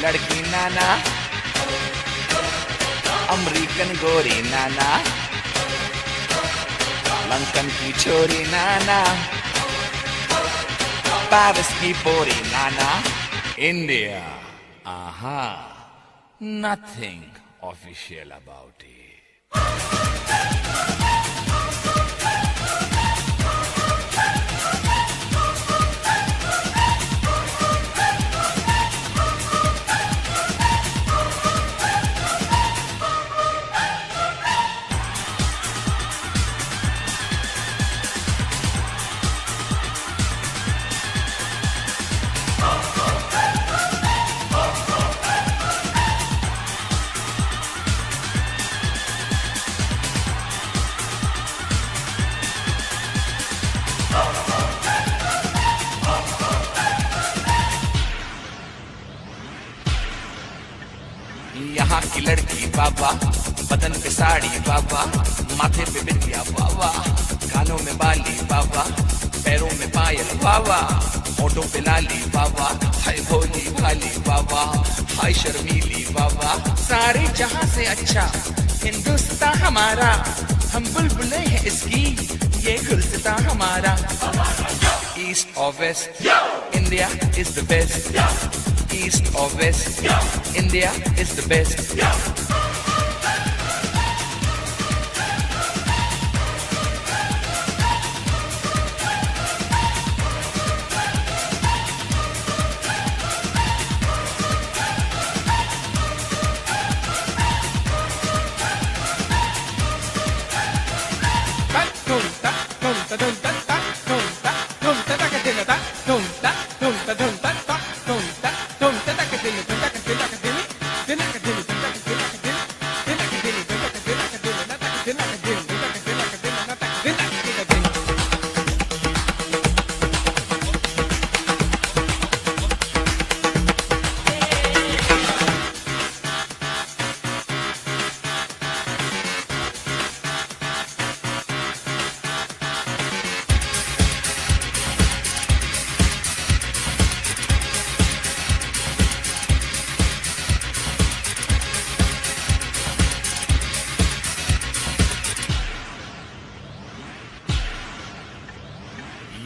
लड़की नाना, अमेरिकन गोरी नाना, लंदन की छोरी नाना, पेरिस की पोरी नाना, India, aha, nothing official about it. यहाँ की लड़की बाबा, बदन पे साड़ी बाबा, माथे पे बिंदिया बाबा, कानों में बाली बाबा, पैरों में पायल बाबा, होठों पे लाली बाबा, हाय भोली भाली बाबा, हाय शर्मीली बाबा, सारे जहां से अच्छा हिंदुस्तान हमारा, हम बुलबुले हैं इसकी, ये गुलसितां हमारा। ईस्ट और west, India is the best. East or west, India is the best.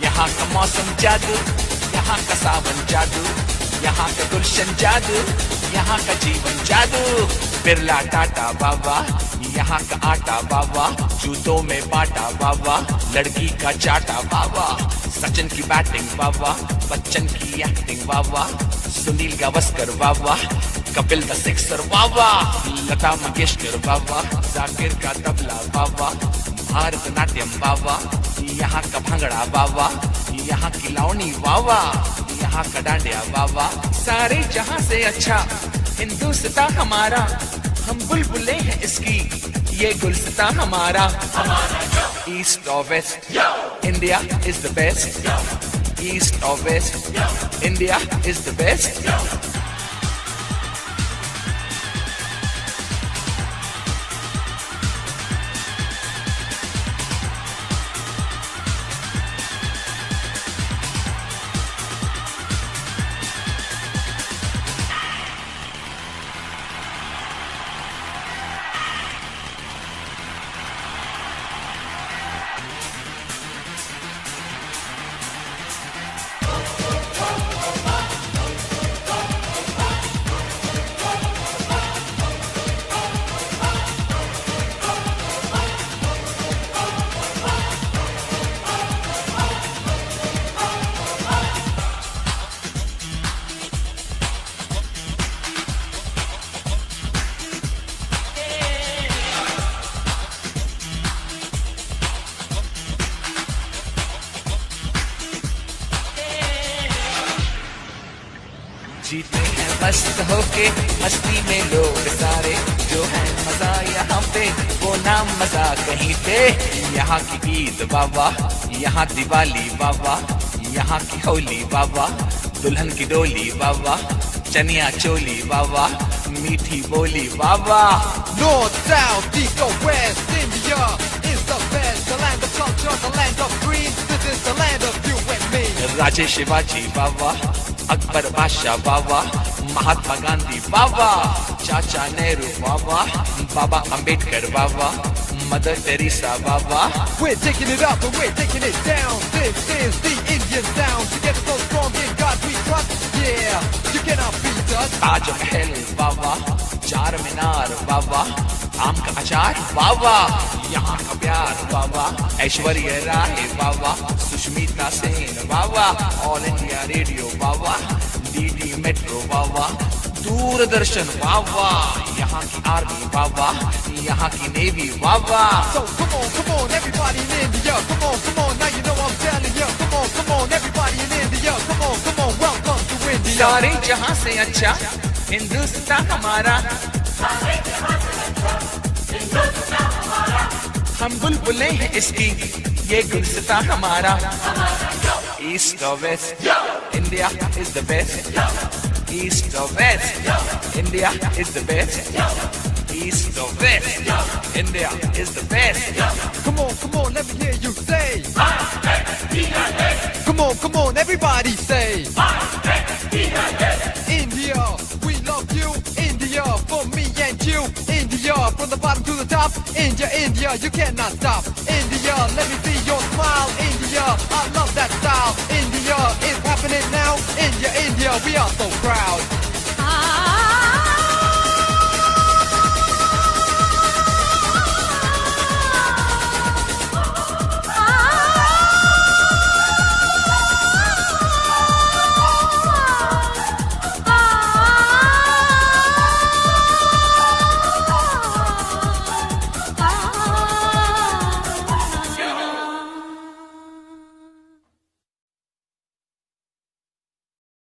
यहाँ का मौसम जादू, यहाँ का सावन जादू, यहाँ का गुलशन जादू, यहाँ का जीवन जादू। बिरला टाटा बाबा, यहाँ का आटा बाबा, जूतों में बाटा बाबा, लड़की का चाटा बाबा, सचिन की बैटिंग बाबा, बच्चन की एक्टिंग बाबा, सुनील गावस्कर बाबा, कपिल द सिक्सर बाबा, लता मंगेशकर बाबा, जाकिर का तबला बाबा, भारतनाट्यम बाबा, यहाँ का भंगड़ा बाबा, यहाँ की लावनी बाबा, यहाँ का डांडिया बाबा। सारे जहां से अच्छा हिंदुस्तान हमारा, हम बुलबुले हैं इसकी, ये गुलस्तान हमारा। ईस्ट और west, India is the best. East और west, India is the best. जीते हैं मस्त होके मस्ती में लोग सारे, जो है मजा यहाँ पे वो नाम मजा कहीं पे। यहाँ की ईद बाबा, यहाँ दिवाली बाबा, यहाँ की होली बाबा, दुल्हन की डोली बाबा, चनिया चोली बाबा, मीठी बोली बाबा। North, south, east or west, India is the best. The land of culture, the land of dreams. This is the land of you and me. राजे शिवाजी बाबा, अकबर बादशाह बाबा, महात्मा गांधी बाबा, चाचा नेहरू बाबा, बाबा अंबेडकर बाबा, मदर टेरेसा बाबा। We're taking it up and we're taking it down. This is the Indian sound. Together so strong in God we trust. Yeah, you cannot beat us. Taj Mahal बाबा, चार मीनार बाबा, आम का अचार बाबा, यहाँ का प्यार बाबा, ऐश्वर्या राय बाबा, सुष्मिता सेन बाबा, ऑल इंडिया रेडियो बाबा, DD metro बाबा, दूरदर्शन बाबा, यहाँ की army बाबा, यहाँ की navy Baba. So come on, everybody in India. Come on, now you know I'm telling you. Come on, everybody in India. Come on, welcome to India. सारे जहाँ से अच्छा हिंदुस्तान हमारा, हम बुलबुलें हैं इसकी, ये गुलसिता हमारा। East or west, India is the best. East or west, India is the best. East or west, India is the best. Come on, let me hear you say. Come on, everybody say. India, we love you. India, for me and you. India, from the bottom to the top. India, you cannot stop. India, let me see your smile. India, I love that style. India, it's happening now. India, we are so proud.